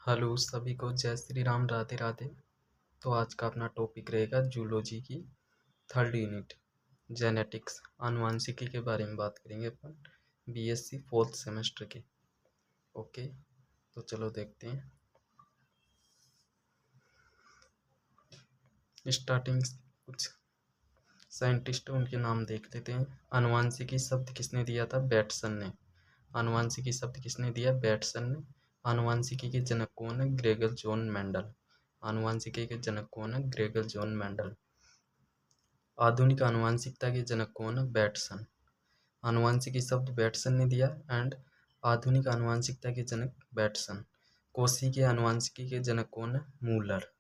Hello सभी को, जय श्री राम, राधे राधे। तो आज का अपना टॉपिक रहेगा जूलॉजी की थर्ड यूनिट जेनेटिक्स, आनुवंशिकी के बारे में बात करेंगे अपन बीएससी फोर्थ सेमेस्टर के। ओके, तो चलो देखते हैं। स्टार्टिंग कुछ साइंटिस्ट उनके नाम देख लेते हैं। आनुवंशिकी शब्द किसने दिया था? बैटसन ने। आनुवंशिकी शब्द किसने दिया? बैटसन ने। आनुवंशिकी के जनक कौन है? Gregor John Mendel. आनुवंशिकी के जनक कौन है? Gregor John Mendel. आधुनिक आनुवंशिकता के जनक कौन है? बैटसन। आनुवंशिकी शब्द बैटसन ने दिया एंड आधुनिक आनुवंशिकता के जनक बैटसन। कोशिकीय आनुवंशिकी के जनक कौन है? मूलर।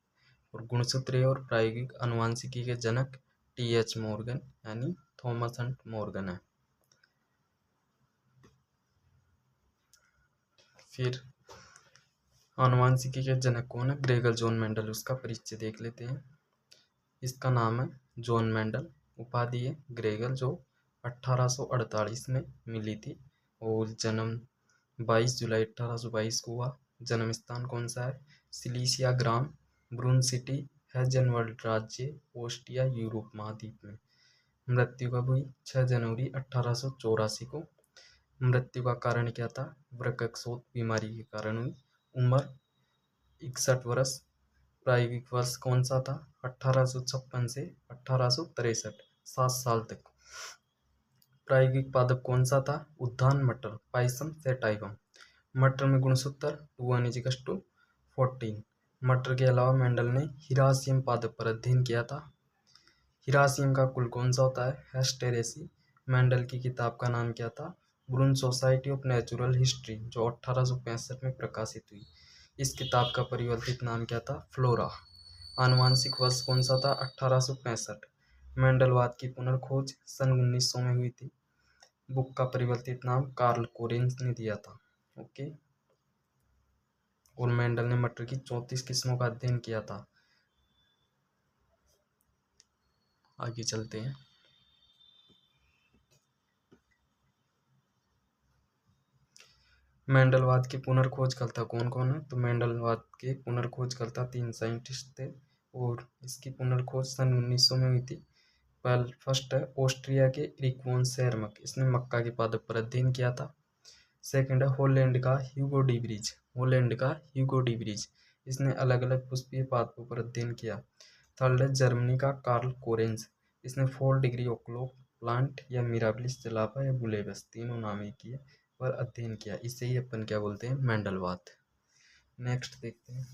और गुणसूत्रीय और प्रायोगिक आनुवंशिकी के जनक टी.एच. मॉर्गन यानी थॉमस हंट मॉर्गन है। फिर आनुवंशिकी के जनक कौन है? Gregor John Mendel. उसका परिचय देख लेते हैं। इसका नाम है जॉन मेंडल, उपाधि है ग्रेगर, जो 1848 में मिली थी और जन्म 22 जुलाई 1822 को हुआ। जन्म स्थान कौन सा है? सिलीसिया ग्राम, ब्रून सिटी, हेजनवर्ल्ड राज्य, ऑस्ट्रिया, यूरोप महाद्वीप में। मृत्यु कब हुई? 6 जनवरी 1884 को। मृत्यु का कारण क्या था? वृक्कशोथ बीमारी के कारण हुई। उम्र 61 वर्ष। प्रायोगिक वर्ष कौन सा था? 1856 से 1863, 7 साल तक। प्रायोगिक पादप कौन सा था? उद्यान मटर, पाइसम सेटाइवम। मटर में गुणसूत्र 2n=14। मटर के अलावा मेंडल ने हिरासियम पादप पर अध्ययन किया था। हिरासियम का कुल कौन सा होता है? हेस्टेरेसी। मेंडल की किताब का नाम क्या था? ब्रून सोसाइटी ऑफ नेचुरल हिस्ट्री, जो 1865 में प्रकाशित हुई। इस किताब का परिवर्तित नाम क्या था? फ्लोरा। आनुवांशिक वर्ष कौन सा था? 1865। मेंडलवाद की पुनर्खोज सन 1900 में हुई थी। बुक का परिवर्तित नाम कार्ल कोरेंज ने दिया था। ओके, और मेंडल ने मटर की 34 किस्मों का अध्ययन किया था। आगे चलते हैं। मेंडलवाद के पुनर्खोजकर्ता कौन कौन है? तो मेंडलवाद के पुनर्खोजकर्ता 3 साइंटिस्ट थे और इसकी पुनर्खोज सन 1900 में हुई थी। फर्स्ट है ऑस्ट्रिया के एरिक वॉन शेरमक, इसने मक्का के पादप पर अध्ययन किया था। सेकंड है हॉलैंड का ह्यूगो डी ब्रिज, हॉलैंड का ह्यूगो डी ब्रिज, इसने अलग अलग पुष्पीय पादपों पर अध्ययन किया। थर्ड है जर्मनी का कार्ल कोरेंज, इसने 4 डिग्री ओक्लोक प्लांट या मिराबिलिस जलापा या बुलेबस, तीनों नाम एक ही है, पर अध्ययन किया। इसे ही अपन क्या बोलते हैं? मेंडलवाद। नेक्स्ट देखते हैं।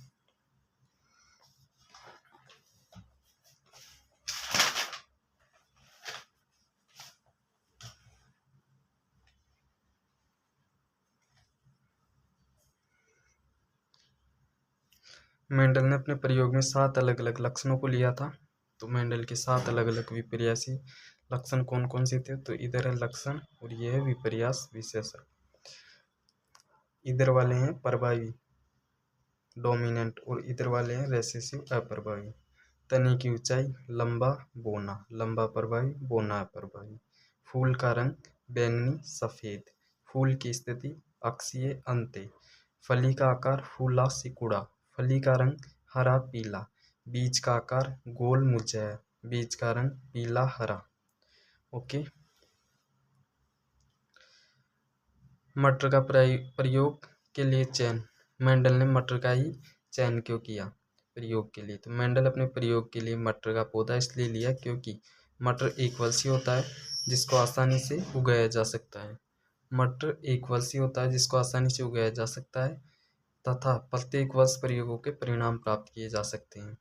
मेंडल ने अपने प्रयोग में 7 अलग अलग लक्षणों को लिया था। तो मेंडल के 7 अलग अलग विपर्यासी लक्षण कौन कौन से थे? तो इधर है लक्षण और यह है विपर्यास विशेषण। इधर वाले हैं प्रभावी डोमिनेंट और इधर वाले हैं रेसेसिव अप्रभावी। तने की ऊंचाई लंबा बोना, लंबा प्रभावी, बोना अप्रभावी। फूल का रंग बैंगनी सफेद। फूल की स्थिति अक्षीय अंत्य। फली का आकार फूला सिकुड़ा। फली का रंग हरा पीला। बीज का आकार गोल मुरझाया। बीज का रंग पीला हरा। ओके, मटर का प्रयोग के लिए चयन। मेंडल ने मटर का ही चयन क्यों किया प्रयोग के लिए? तो मेंडल अपने प्रयोग के लिए मटर का पौधा इसलिए लिया क्योंकि मटर एक वर्षीय होता है जिसको आसानी से उगाया जा सकता है। मटर एक वर्षीय होता है जिसको आसानी से उगाया जा सकता है तथा प्रत्येक वर्ष प्रयोगों के परिणाम प्राप्त किए जा सकते हैं।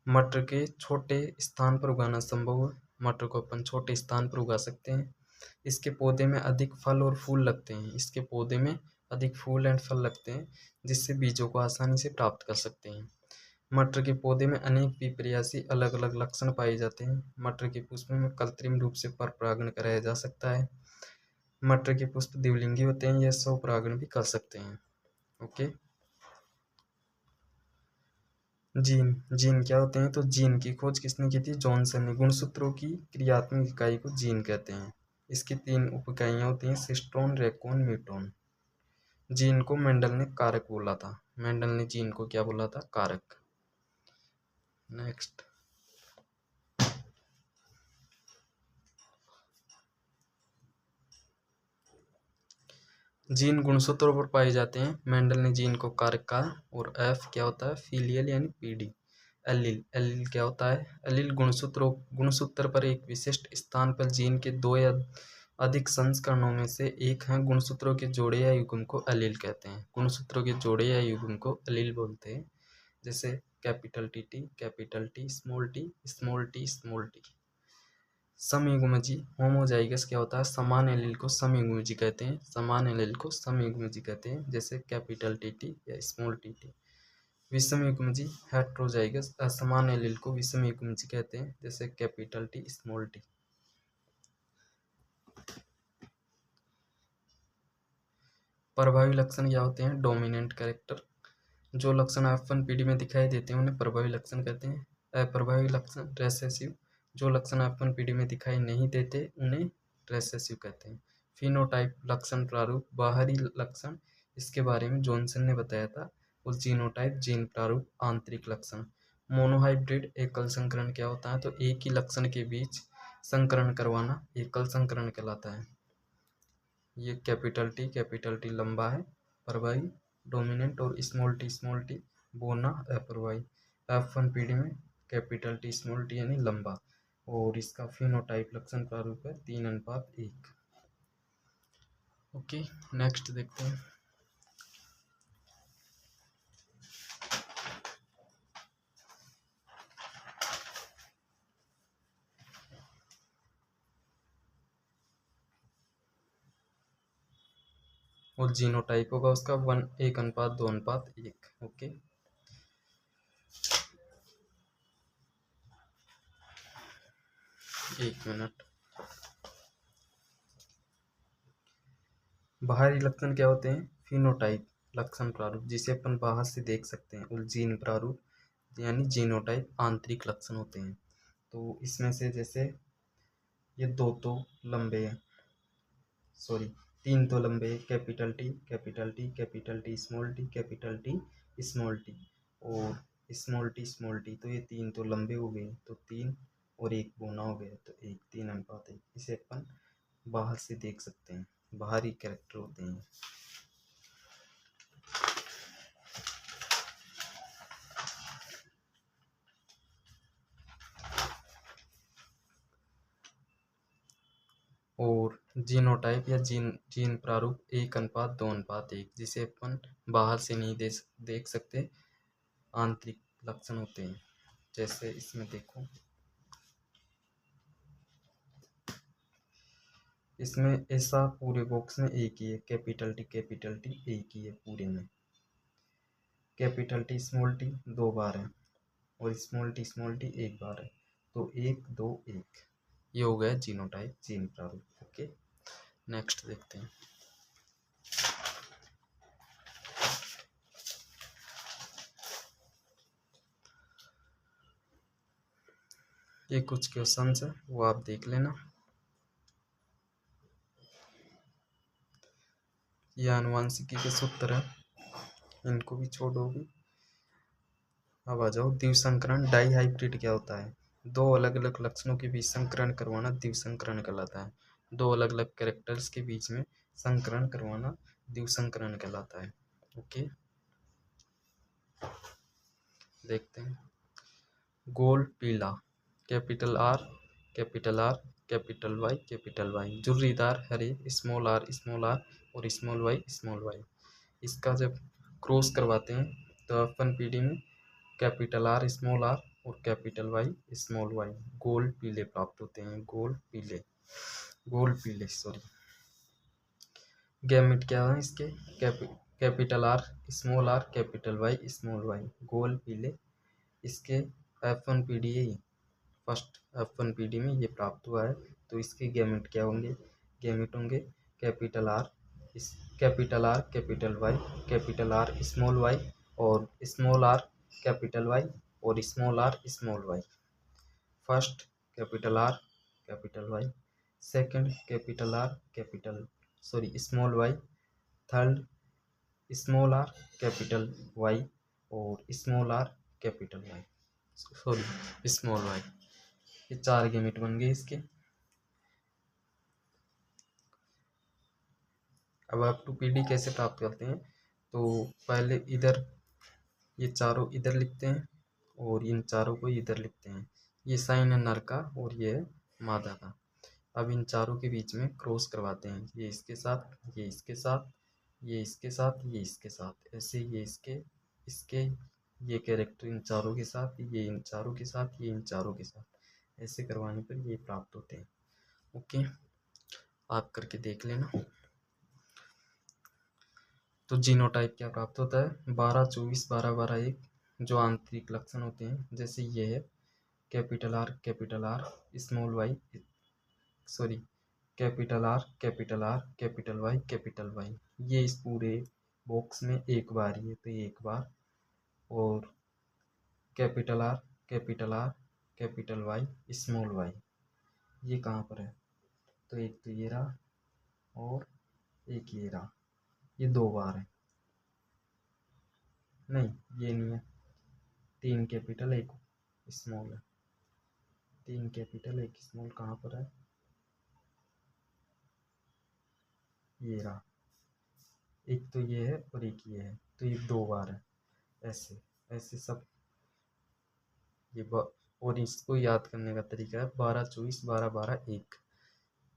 मटर के छोटे स्थान पर उगाना संभव है। मटर को अपन छोटे स्थान पर उगा सकते हैं। इसके पौधे में अधिक फल और फूल लगते हैं। इसके पौधे में अधिक फूल एंड फल लगते हैं जिससे बीजों को आसानी से प्राप्त कर सकते हैं। मटर के पौधे में अनेक विपर्यासी अलग अलग लक्षण पाए जाते हैं। मटर के पुष्प में कृत्रिम रूप से पर परागण कराया जा सकता है। मटर के पुष्प द्विलिंगी होते हैं, यह स्वपरागण भी कर सकते हैं। Okay, gene. जीन क्या होते हैं? तो जीन की खोज किसने की थी? जॉनसन ने। गुणसूत्रों की क्रियात्मक इकाई को जीन कहते हैं। इसकी 3 उप इकाइयां होती हैं, सिस्टोन, रेकोन, मीटोन। जीन को मेंडल ने कारक बोला था। मेंडल ने जीन को क्या बोला था? कारक। नेक्स्ट, जीन गुणसूत्रों पर पाए जाते हैं। मेंडल ने जीन को कारक कहा। और एफ क्या होता है? फीलियल यानी पीढ़ी। एलील, एलील क्या होता है? एलील गुणसूत्र पर एक विशिष्ट स्थान पर जीन के दो या अधिक संस्करणों में से एक है। गुणसूत्रों के जोड़े या युग्म को एलील कहते हैं। गुणसूत्रों के जोड़े या युग्म को एलील बोलते हैं। जैसे capital T, small T, small T, small T. समयुग्मजी, होमोजाइगस क्या होता है? समान एलील को समयुग्मजी कहते हैं। समान एलील को समयुग्मजी कहते हैं, जैसे कैपिटल टी या स्मॉल टी। विषमयुग्मजी, हेट्रोजाइगस, असमान एलील को विषमयुग्मजी कहते हैं, जैसे कैपिटल टी, स्मॉल टी। प्रभावी लक्षण क्या होते हैं? Dominant character. जो लक्षण F1 पीढ़ी में दिखाई देते हैं उन्हें प्रभावी लक्षण कहते हैं। अप्रभावी लक्षण रेसेसिव। जो लक्षण F1 पीढ़ी में दिखाई नहीं देते उन्हें रेसेसिव कहते हैं। फिनोटाइप, लक्षण प्रारूप, बाहरी लक्षण, इसके बारे में जॉनसन ने बताया था। और जीनोटाइप, जीन प्रारूप, आंतरिक लक्षण। मोनोहाइब्रिड एकल संकरण क्या होता है? तो एक ही लक्षण के बीच संकरण करवाना एकल संकरण कहलाता है। ये कैपिटल टी लंबा है, प्रभावी, डोमिनेंट, और स्मॉल टी बोना, अप्रभावी। F1 पीढ़ी में कैपिटल टी स्मॉल टी यानी लंबा। और इसका फिनोटाइप लक्षण प्रारूप है 3:1। ओके, नेक्स्ट देखते हैं। और जीनोटाइप होगा उसका 1:2:1। ओके, एक मिनट। बाहरी लक्षण क्या होते हैं? फिनोटाइप, लक्षण प्रारूप, जिसे अपन बाहर से देख सकते हैं। और जीन प्रारूप यानी जीनोटाइप, आंतरिक लक्षण होते हैं। तो इसमें से जैसे ये दो तो लंबे हैं, सॉरी, तीन तो लंबे हैं। Capital T, capital T, capital T small T, capital T small T, और स्मॉल टी। तो ये तीन तो लंबे हो गए, तो 3 और 1 बोना हो गया, तो 1:3:1। इसे अपन बाहर से देख सकते हैं, बाहरी कैरेक्टर होते हैं। और जीनोटाइप या जीन प्रारूप 1:2:1, जिसे अपन बाहर से नहीं देख सकते, आंतरिक लक्षण होते हैं। जैसे इसमें देखो, इसमें ऐसा पूरे बॉक्स में एक ही है, कैपिटल टी एक ही है पूरे में। कैपिटल टी स्मॉल टी 2 बार है, और स्मॉल टी एक बार है, तो 1 2 1। ये हो गया जीनोटाइप, जीन प्रारूप। ओके, नेक्स्ट देखते हैं। ये कुछ क्वेश्चंस है, वो आप देख लेना। ये आनुवंशिकी के सूत्र है, इनको भी छोड़ोगी। अब आ जाओ द्विसंकरण। डाई हाइब्रिड क्या होता है? दो अलग अलग लक्षणों के बीच संकरण करवाना द्विसंकरण कहलाता है। दो अलग अलग कैरेक्टर्स के बीच में संकरण करवाना द्विसंकरण कहलाता है। ओके, देखते हैं। गोल पीला, capital R, capital R, capital Y. झुर्रीदार हरे, स्मॉल आर, और स्मॉल वाई। इसका जब क्रॉस करवाते हैं तो अपन पीढ़ी में कैपिटल आर, स्मॉल आर, और कैपिटल वाई, स्मॉल वाई, गोल पीले प्राप्त होते हैं। गोल पीले, सॉरी। गैमेट क्या है इसके? Capital R, capital Y, small Y, गोल पीले। इसके F1 पीढ़ी है, फर्स्ट F1 पीढ़ी में ये प्राप्त हुआ है। तो इसके गैमेट क्या होंगे? गैमेट होंगे capital R, capital R small Y, और स्मॉल आर कैपिटल वाई, और small R small Y. First capital R capital Y, second capital R capital, sorry, small Y, third small R capital Y और small R capital Y, sorry small Y. ये 4 gamete बन गए इसके। अब आप to P D कैसे प्राप्त करते हैं, तो पहले इधर ये चारों इधर लिखते हैं और इन चारों को इधर लिखते हैं। ये साइन है नर का और ये है मादा का। अब इन चारों के बीच में क्रॉस करवाते हैं, ये इसके साथ, ये इसके साथ, ये इसके साथ, ये इसके साथ, ऐसे ये इसके इसके ये कैरेक्टर इन चारों के साथ, ये इन चारों के साथ, ये इन चारों के साथ, ऐसे करवाने पर ये प्राप्त होते हैं। ओके, आप करके देख लेना। तो जीनोटाइप क्या प्राप्त होता है, 12 24 12 12 1 जो आंतरिक लक्षण होते हैं, जैसे ये है capital R small Y, sorry capital R capital Y, ये इस पूरे बॉक्स में एक बार ही है, तो एक बार। और capital R capital Y small Y, ये कहाँ पर है, तो एक तो ये रहा और एक ये रहा, ये 2 बार है, नहीं ये नहीं है, 3 कैपिटल 1 स्मॉल है, 3 कैपिटल 1 स्मॉल कहाँ पर है, ये रहा, एक तो ये है और एक ये है, तो ये 2 बार है, ऐसे ऐसे सब ये और इसको याद करने का तरीका है 12 24 12 12 1,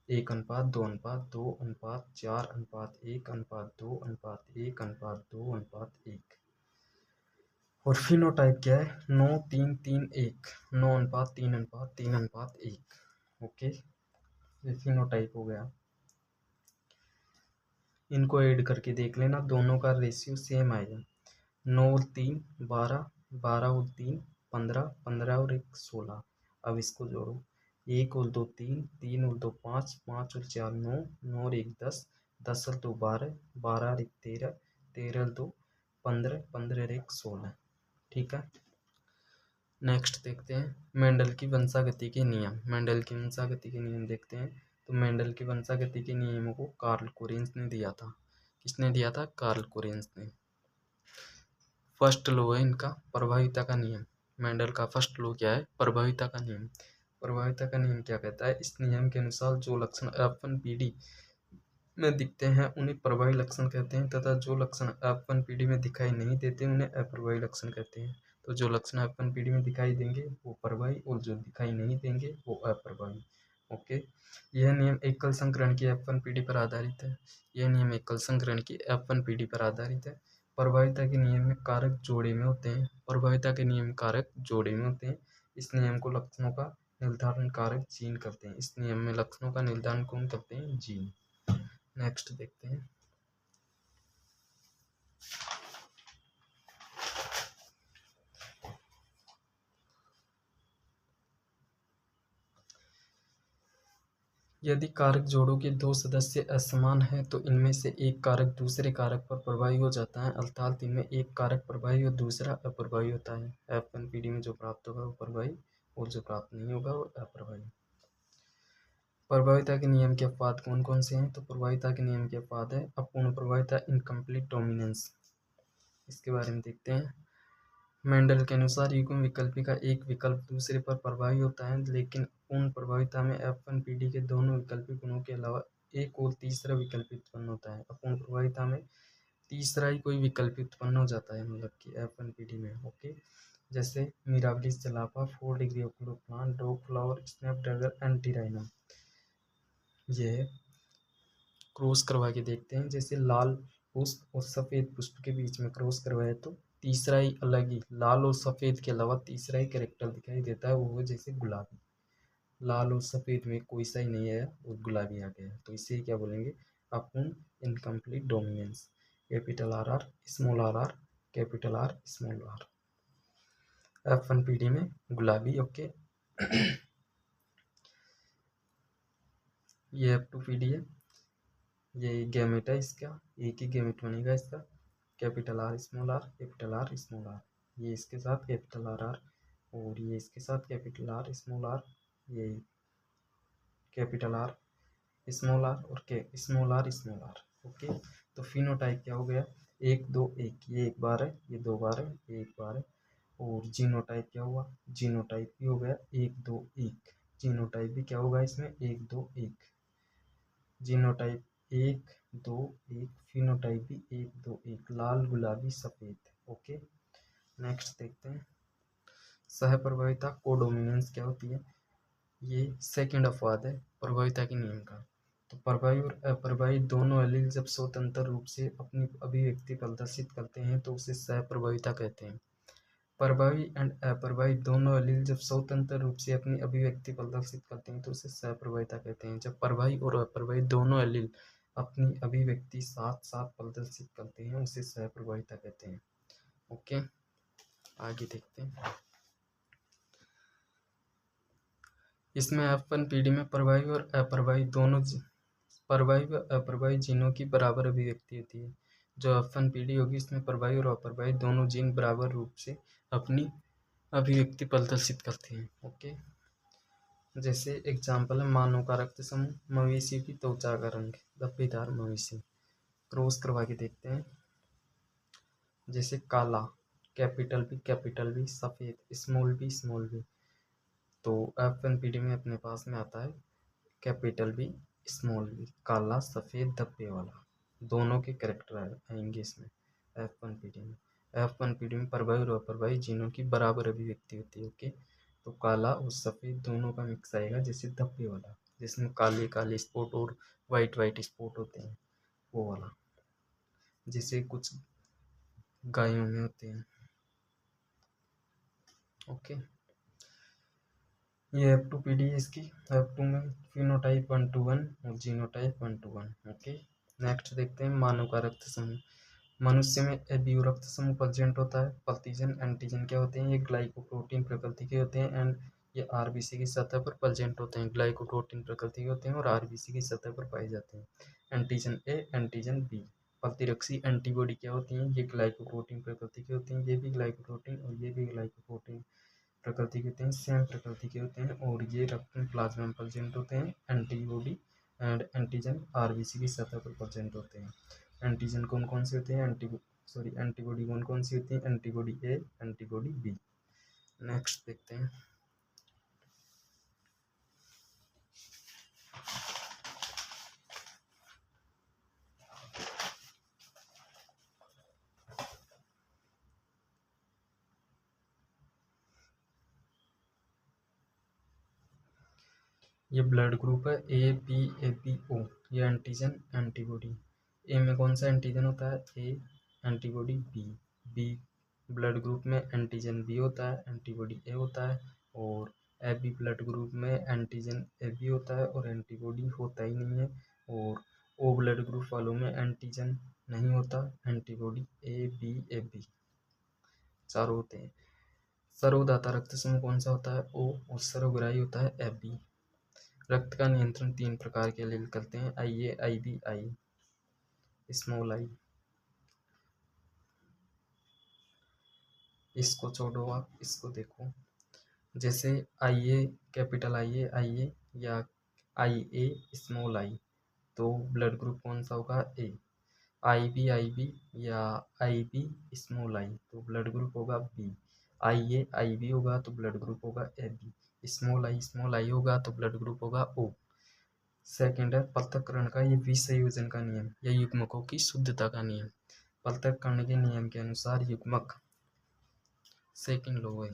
1 अनुपात 2 अनुपात 2 अनुपात 4 अनुपात 1 अनुपात 2 अनुपात 1 अनुपात 2 अनुपात 1। और फिनोटाइप क्या है, 9 3 3 1, 9 अनुपात 3 अनुपात 3 अनुपात 1। ओके, ये फिनोटाइप हो गया। इनको ऐड करके देख लेना, दोनों का रेशियो सेम आएगा, 9 और 3 12, 12 और 3 15, 15 और 1 16। अब इसको जोड़ो, 1 और 2 3, 3 और 2 5, 5 और 4 9, 9 और 1 10, 10 और 2 12, 12 और 1 13, 13 और 2 15, 15 और 1 16। ठीक है, नेक्स्ट देखते हैं मेंडल की वंशागति के नियम। मेंडल की वंशागति के नियम देखते हैं। तो मेंडल की वंशागति के नियमों को कार्ल कोरेंस ने दिया था। किसने दिया था, कार्ल कोरेंस ने। फर्स्ट लॉ है इनका प्रभाविता का नियम। मेंडल का फर्स्ट लॉ क्या है, प्रभाविता का नियम। प्रभाविता का नियम क्या कहता है, इस नियम के अनुसार जो लक्षण F1 पीढ़ी में दिखते हैं उन्हें प्रभावी लक्षण कहते हैं, तथा जो लक्षण F1 पीढ़ी में दिखाई नहीं देते उन्हें अप्रभावी लक्षण कहते हैं। तो जो लक्षण F1 पीढ़ी में दिखाई देंगे वो प्रभावी और जो दिखाई नहीं देंगे वो अप्रभावी। ओके, यह नियम एकल संकरण की F1 पीढ़ी पर आधारित है। यह नियम एकल संकरण की F1 पीढ़ी पर आधारित है। प्रभाविता के नियम में कारक जोड़े में होते हैं। प्रभाविता के नियम कारक जोड़े में होते हैं। इस नियम को लक्षणों का निर्धारण कारक जीन करते हैं। इस नियम में लक्षणों का निर्धारण कौन करते हैं, जीन। नेक्स्ट देखते हैं। यदि कारक जोड़ों के 2 सदस्य असमान हैं तो इनमें से एक कारक दूसरे कारक पर प्रभावी हो जाता है, अर्थात इनमें एक कारक प्रभावी और दूसरा अप्रभावी होता है। F1 पीढ़ी में जो प्राप्त होगा वो प्रभावी और जो प्राप्त नहीं होगा वो अप्रभावी। प्रभाविता के नियम के अपवाद कौन कौन से हैं, तो प्रभाविता के नियम के अपवाद है अपूर्ण प्रभाविता, इनकम्प्लीट डोमिनेंस। इसके बारे में देखते हैं। मेंडल के अनुसार युग्म विकल्पी का एक विकल्प दूसरे पर प्रभावी होता है, लेकिन पूर्ण प्रभाविता में F1 पीढ़ी के दोनों विकल्पी गुणों के अलावा एक और तीसरा विकल्प उत्पन्न होता है। अपूर्ण प्रभाविता में तीसरा ही कोई विकल्प उत्पन्न हो जाता है, मतलब कि F1 पीढ़ी में। ओके, जैसे मिराबिलिस जलापा, 4 डिग्री o'clock plant, dog flower, snapdragon, antirrhinum. ये क्रॉस करवा के देखते हैं। जैसे लाल पुष्प और सफ़ेद पुष्प के बीच में क्रॉस करवाए तो तीसरा ही अलग ही, लाल और सफ़ेद के अलावा तीसरा ही कैरेक्टर दिखाई देता है, वो जैसे गुलाबी। लाल और सफ़ेद में कोई सा ही नहीं है और गुलाबी आ गया, तो इसे क्या बोलेंगे, अपूर्ण incomplete dominance. Capital R R small R, capital R small R. F1 पीढ़ी में गुलाबी। ओके, ये F2 पीढ़ी है, ये गैमेट है इसका, एक ही गैमेट बनेगा इसका, capital R small R, capital R small R. ये इसके साथ कैपिटल आर आर और ये इसके साथ कैपिटल आर स्मॉल आर, ये कैपिटल आर स्मॉल आर और के small R small R. Okay, तो फिनोटाइप क्या हो गया, 1 2 1, ये एक बार है, ये 2 बार है, ये एक बार है। और जीनोटाइप क्या हुआ, जीनोटाइप भी हो गया 1 2 1, जीनोटाइप भी क्या होगा इसमें 1 2 1, जीनोटाइप 1 2 1, फिनोटाइप भी 1 2 1, लाल गुलाबी सफ़ेद। ओके, नेक्स्ट देखते हैं सहप्रभाविता कोडोमिनेंस क्या होती है। ये सेकंड अपवाद है प्रभाविता के नियम का। तो प्रभावी और अप्रभावी दोनों एलील जब स्वतंत्र रूप से अपनी अभिव्यक्ति प्रदर्शित करते हैं तो उसे सहप्रभाविता कहते हैं। प्रभावी एंड अप्रभावी दोनों एलील जब स्वतंत्र रूप से अपनी अभिव्यक्ति प्रदर्शित करते हैं तो उसे सहप्रभाविता कहते हैं। जब प्रभावी और अप्रभावी दोनों एलील अपनी अभिव्यक्ति साथ साथ प्रदर्शित करते हैं उसे सहप्रभाविता कहते हैं। ओके, आगे देखते हैं। इसमें F1 पीढ़ी में प्रभावी और अप्रभावी दोनों प्रभावी व अप्रभावी जीनों की बराबर अभिव्यक्ति होती है। जो F1 पीढ़ी होगी इसमें प्रभावी और अप्रभावी दोनों जीन बराबर रूप से अपनी अभिव्यक्ति प्रदर्शित करते हैं। ओके, जैसे एग्जाम्पल है मानव का रक्त समूह, मवेशी की त्वचा का रंग, धब्बेदार मवेशी। क्रॉस करवा के देखते हैं। जैसे काला, कैपिटल बी, सफ़ेद स्मॉल बी। तो F1 पीढ़ी में अपने पास में आता है कैपिटल बी स्मॉल बी, काला सफ़ेद धब्बे वाला, दोनों के करेक्टर आएंगे इसमें F1 पीढ़ी में। F1 पीढ़ी में प्रभावी और अप्रभावी जीनों की बराबर अभिव्यक्ति होती है। ओके, तो काला और सफ़ेद दोनों का मिक्स आएगा, जैसे धब्बे वाला जिसमें काले काले स्पॉट और वाइट स्पॉट होते हैं, वो वाला जिसे कुछ गायों में होते हैं। ओके, ये F2 पीढ़ी है इसकी। F2 में फिनोटाइप 1 to 1 और जीनोटाइप 1 to 1। ओके, नेक्स्ट देखते हैं मानव का रक्त समूह। मनुष्य में एबीओ रक्त समूह प्रेजेंट होता है। प्रतिजन एंटीजन क्या होते हैं, ये ग्लाइकोप्रोटीन प्रकृति के होते हैं एंड ये आरबीसी की सतह पर प्रेजेंट होते हैं। ग्लाइकोप्रोटीन प्रकृति के होते हैं और आरबीसी की सतह पर पाए जाते हैं। Antigen A, antigen B. प्रतिरक्षी एंटीबॉडी क्या होती हैं, ये ग्लाइकोप्रोटीन प्रकृति के होते हैं, ये भी ग्लाइकोप्रोटीन और ये भी ग्लाइकोप्रोटीन प्रकृति के होते हैं, सेम प्रकृति के होते हैं और ये रक्त में प्लाज्मा में प्रेजेंट होते हैं। एंटीबॉडी एंड एंटीजन आरबीसी की सतह पर प्रेजेंट होते हैं। एंटीजन कौन कौन से होते हैं, एंटीबॉडी कौन कौन सी होती है, एंटीबॉडी ए, एंटीबॉडी बी। नेक्स्ट देखते हैं ये ब्लड ग्रुप है ए बी ओ, ये एंटीजन एंटीबॉडी। ए में कौन सा एंटीजन होता है, ए, एंटीबॉडी बी ब्लड ग्रुप में एंटीजन बी होता है, एंटीबॉडी ए होता है। और ए बी ब्लड ग्रुप में एंटीजन ए बी होता है और एंटीबॉडी होता ही नहीं है। और ओ ब्लड ग्रुप वालों में एंटीजन नहीं होता, एंटीबॉडी ए बी चारों होते हैं। सर्वदाता रक्त समूह कौन सा होता है, ओ, और सर्वग्राही होता है ए बी। रक्त का नियंत्रण 3 प्रकार के एलील करते हैं, IA, IB, I, small I. इसको छोड़ो, आप इसको देखो। जैसे IA, कैपिटल IA या IA स्मॉल आई, तो ब्लड ग्रुप कौन सा होगा, ए। IB या IB स्मॉल आई, तो ब्लड ग्रुप होगा बी। IA IB होगा तो ब्लड ग्रुप होगा AB। स्मॉल आई होगा तो ब्लड ग्रुप होगा O। सेकंड है पृथक्करण का ये विसंयोजन का नियम या युग्मकों की शुद्धता का नियम। पृथक्करण के नियम के अनुसार युग्मक, सेकंड लो है,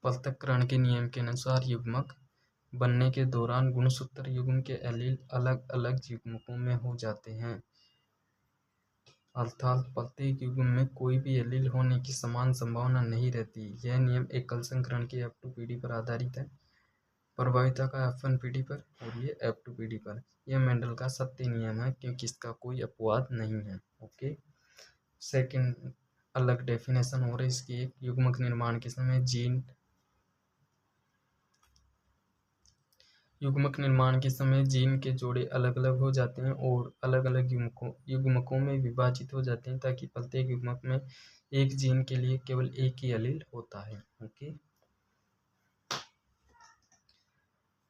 पृथक्करण के नियम के अनुसार युग्मक बनने के दौरान गुणसूत्र युग्म के एलील अलग अलग युग्मकों में हो जाते हैं, अर्थात प्रत्येक युग्म में कोई भी एलील होने की समान संभावना नहीं रहती। यह नियम एकल संकरण की F2 पीढ़ी पर आधारित है, प्रभाविता का F1 पीढ़ी पर और ये F2 पीढ़ी पर। यह मेंडल का सत्य नियम है क्योंकि इसका कोई अपवाद नहीं है। ओके, सेकंड अलग डेफिनेशन हो रही है इसकी। एक युग्मक निर्माण के समय जीन के जोड़े अलग अलग हो जाते हैं और अलग अलग युग्मकों में विभाजित हो जाते हैं ताकि प्रत्येक युग्मक में एक जीन के लिए केवल एक ही एलील होता है। ओके,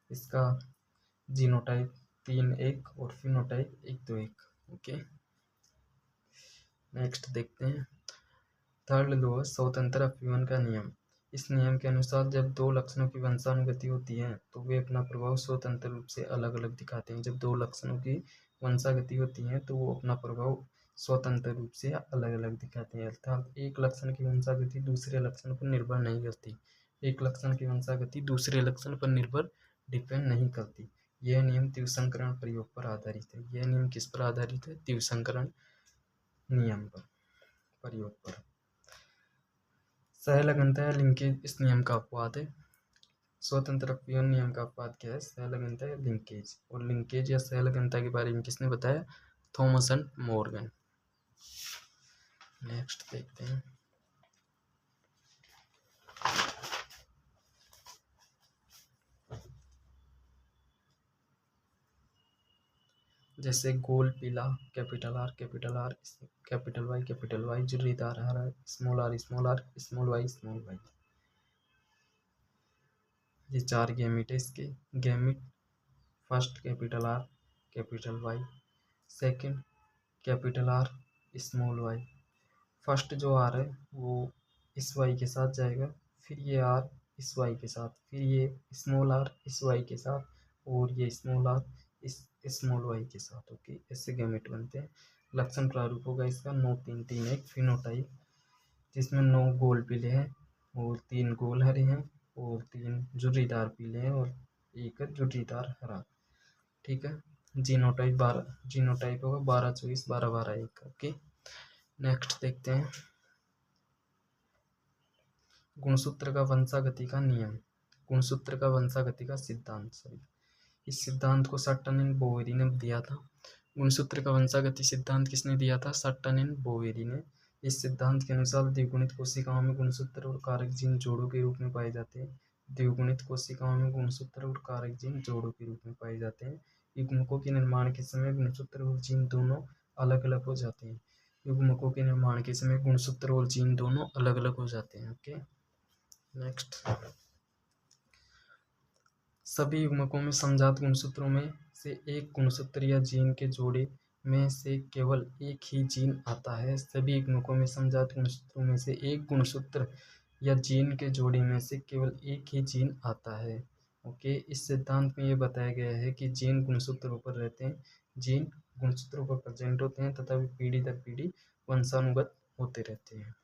इसका जीनोटाइप 3 1 और फिनोटाइप 1 2 1। ओके, नेक्स्ट देखते हैं थर्ड लॉ स्वतंत्र अपव्यवन का नियम। इस नियम के अनुसार जब दो लक्षणों की वंशानुगति होती है तो वे अपना प्रभाव स्वतंत्र रूप से अलग अलग दिखाते हैं। जब दो लक्षणों की वंशागति होती है तो वो अपना प्रभाव स्वतंत्र रूप से अलग अलग दिखाते हैं, अर्थात एक लक्षण की वंशागति दूसरे लक्षण पर निर्भर नहीं करती। एक लक्षण की वंशागति दूसरे लक्षण पर निर्भर डिपेंड नहीं करती। यह नियम तीव्रसंकरण प्रयोग पर आधारित है। यह नियम किस पर आधारित है? तीव्रसंकरण नियम पर, प्रयोग पर। सहलगनता या लिंकेज इस नियम का अपवाद है। स्वतंत्र अपव्यवन नियम का अपवाद क्या है? सहलगनता या लिंकेज। और लिंकेज या सहलगनता के बारे में किसने बताया? Thomas and Morgan. नेक्स्ट देखते हैं जैसे गोल पीला, कैपिटल आर, कैपिटल वाई, झुर्रीदार हरा, स्मॉल आर, स्मॉल वाई। ये चार गैमिट है इसके। Gamete first capital R, capital Y, second capital R, small Y. First जो आर है वो इस वाई के साथ जाएगा, फिर ये आर इस वाई के साथ, फिर ये स्मॉल आर इस वाई के साथ, और ये स्मॉल आर इस स्मॉल वाई के साथ। ओके, ऐसे गैमेट बनते हैं। लक्षण प्रारूप होगा इसका 9 3 3 1 फिनोटाइप, जिसमें 9 गोल पीले हैं और 3 गोल हरे हैं और 3 झुर्रीदार पीले हैं और एक झुर्रीदार हरा। ठीक है, जीनोटाइप होगा 12 24 12 12 1। ओके, नेक्स्ट देखते हैं गुणसूत्र का वंशागति का नियम। गुणसूत्र का वंशागति का सिद्धांत, सॉरी, इस सिद्धांत को सट्टन एंड बोवेरी ने दिया था। गुणसूत्र का वंशागति सिद्धांत किसने दिया था? सट्टन एंड बोवेरी ने। इस सिद्धांत के अनुसार द्विगुणित कोशिकाओं में गुणसूत्र और कारक जीन जोड़ों के रूप में पाए जाते हैं। द्विगुणित कोशिकाओं में गुणसूत्र और कारक जीन जोड़ों के रूप में पाए जाते हैं। युग्मकों के निर्माण के समय गुणसूत्र और जीन दोनों अलग अलग हो जाते हैं। युग्मकों के निर्माण के समय गुणसूत्र और जीन दोनों अलग अलग हो जाते हैं। ओके, नेक्स्ट, सभी युग्मकों में समजात गुणसूत्रों में से एक गुणसूत्र या जीन के जोड़े में से केवल एक ही जीन आता है। सभी युग्मकों में समजात गुणसूत्रों में से एक गुणसूत्र या जीन के जोड़े में से केवल एक ही जीन आता है। ओके, इस सिद्धांत में ये बताया गया है कि जीन गुणसूत्रों पर रहते हैं, जीन गुणसूत्रों पर प्रेजेंट होते हैं तथा वे पीढ़ी दर पीढ़ी वंशानुगत होते रहते हैं।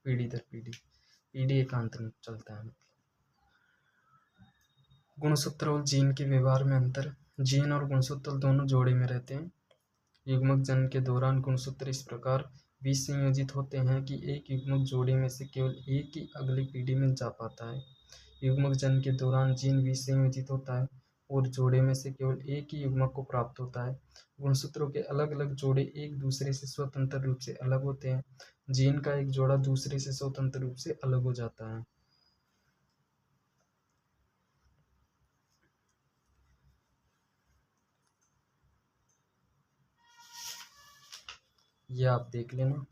पीढ़ी दर पीढ़ी एकांतर में चलता है। गुणसूत्र और जीन के व्यवहार में अंतर। जीन और गुणसूत्र दोनों जोड़े में रहते हैं। युग्मक जन्म के दौरान गुणसूत्र इस प्रकार विसंयोजित होते हैं कि एक युग्मक जोड़े में से केवल एक ही अगली पीढ़ी में जा पाता है। युग्मक जन्म के दौरान जीन विसंयोजित होता है और जोड़े में से केवल एक ही युग्मक को प्राप्त होता है। गुणसूत्रों के अलग अलग जोड़े एक दूसरे से स्वतंत्र रूप से अलग होते हैं। जीन का एक जोड़ा दूसरे से स्वतंत्र रूप से अलग हो जाता है। ये आप देख लेना।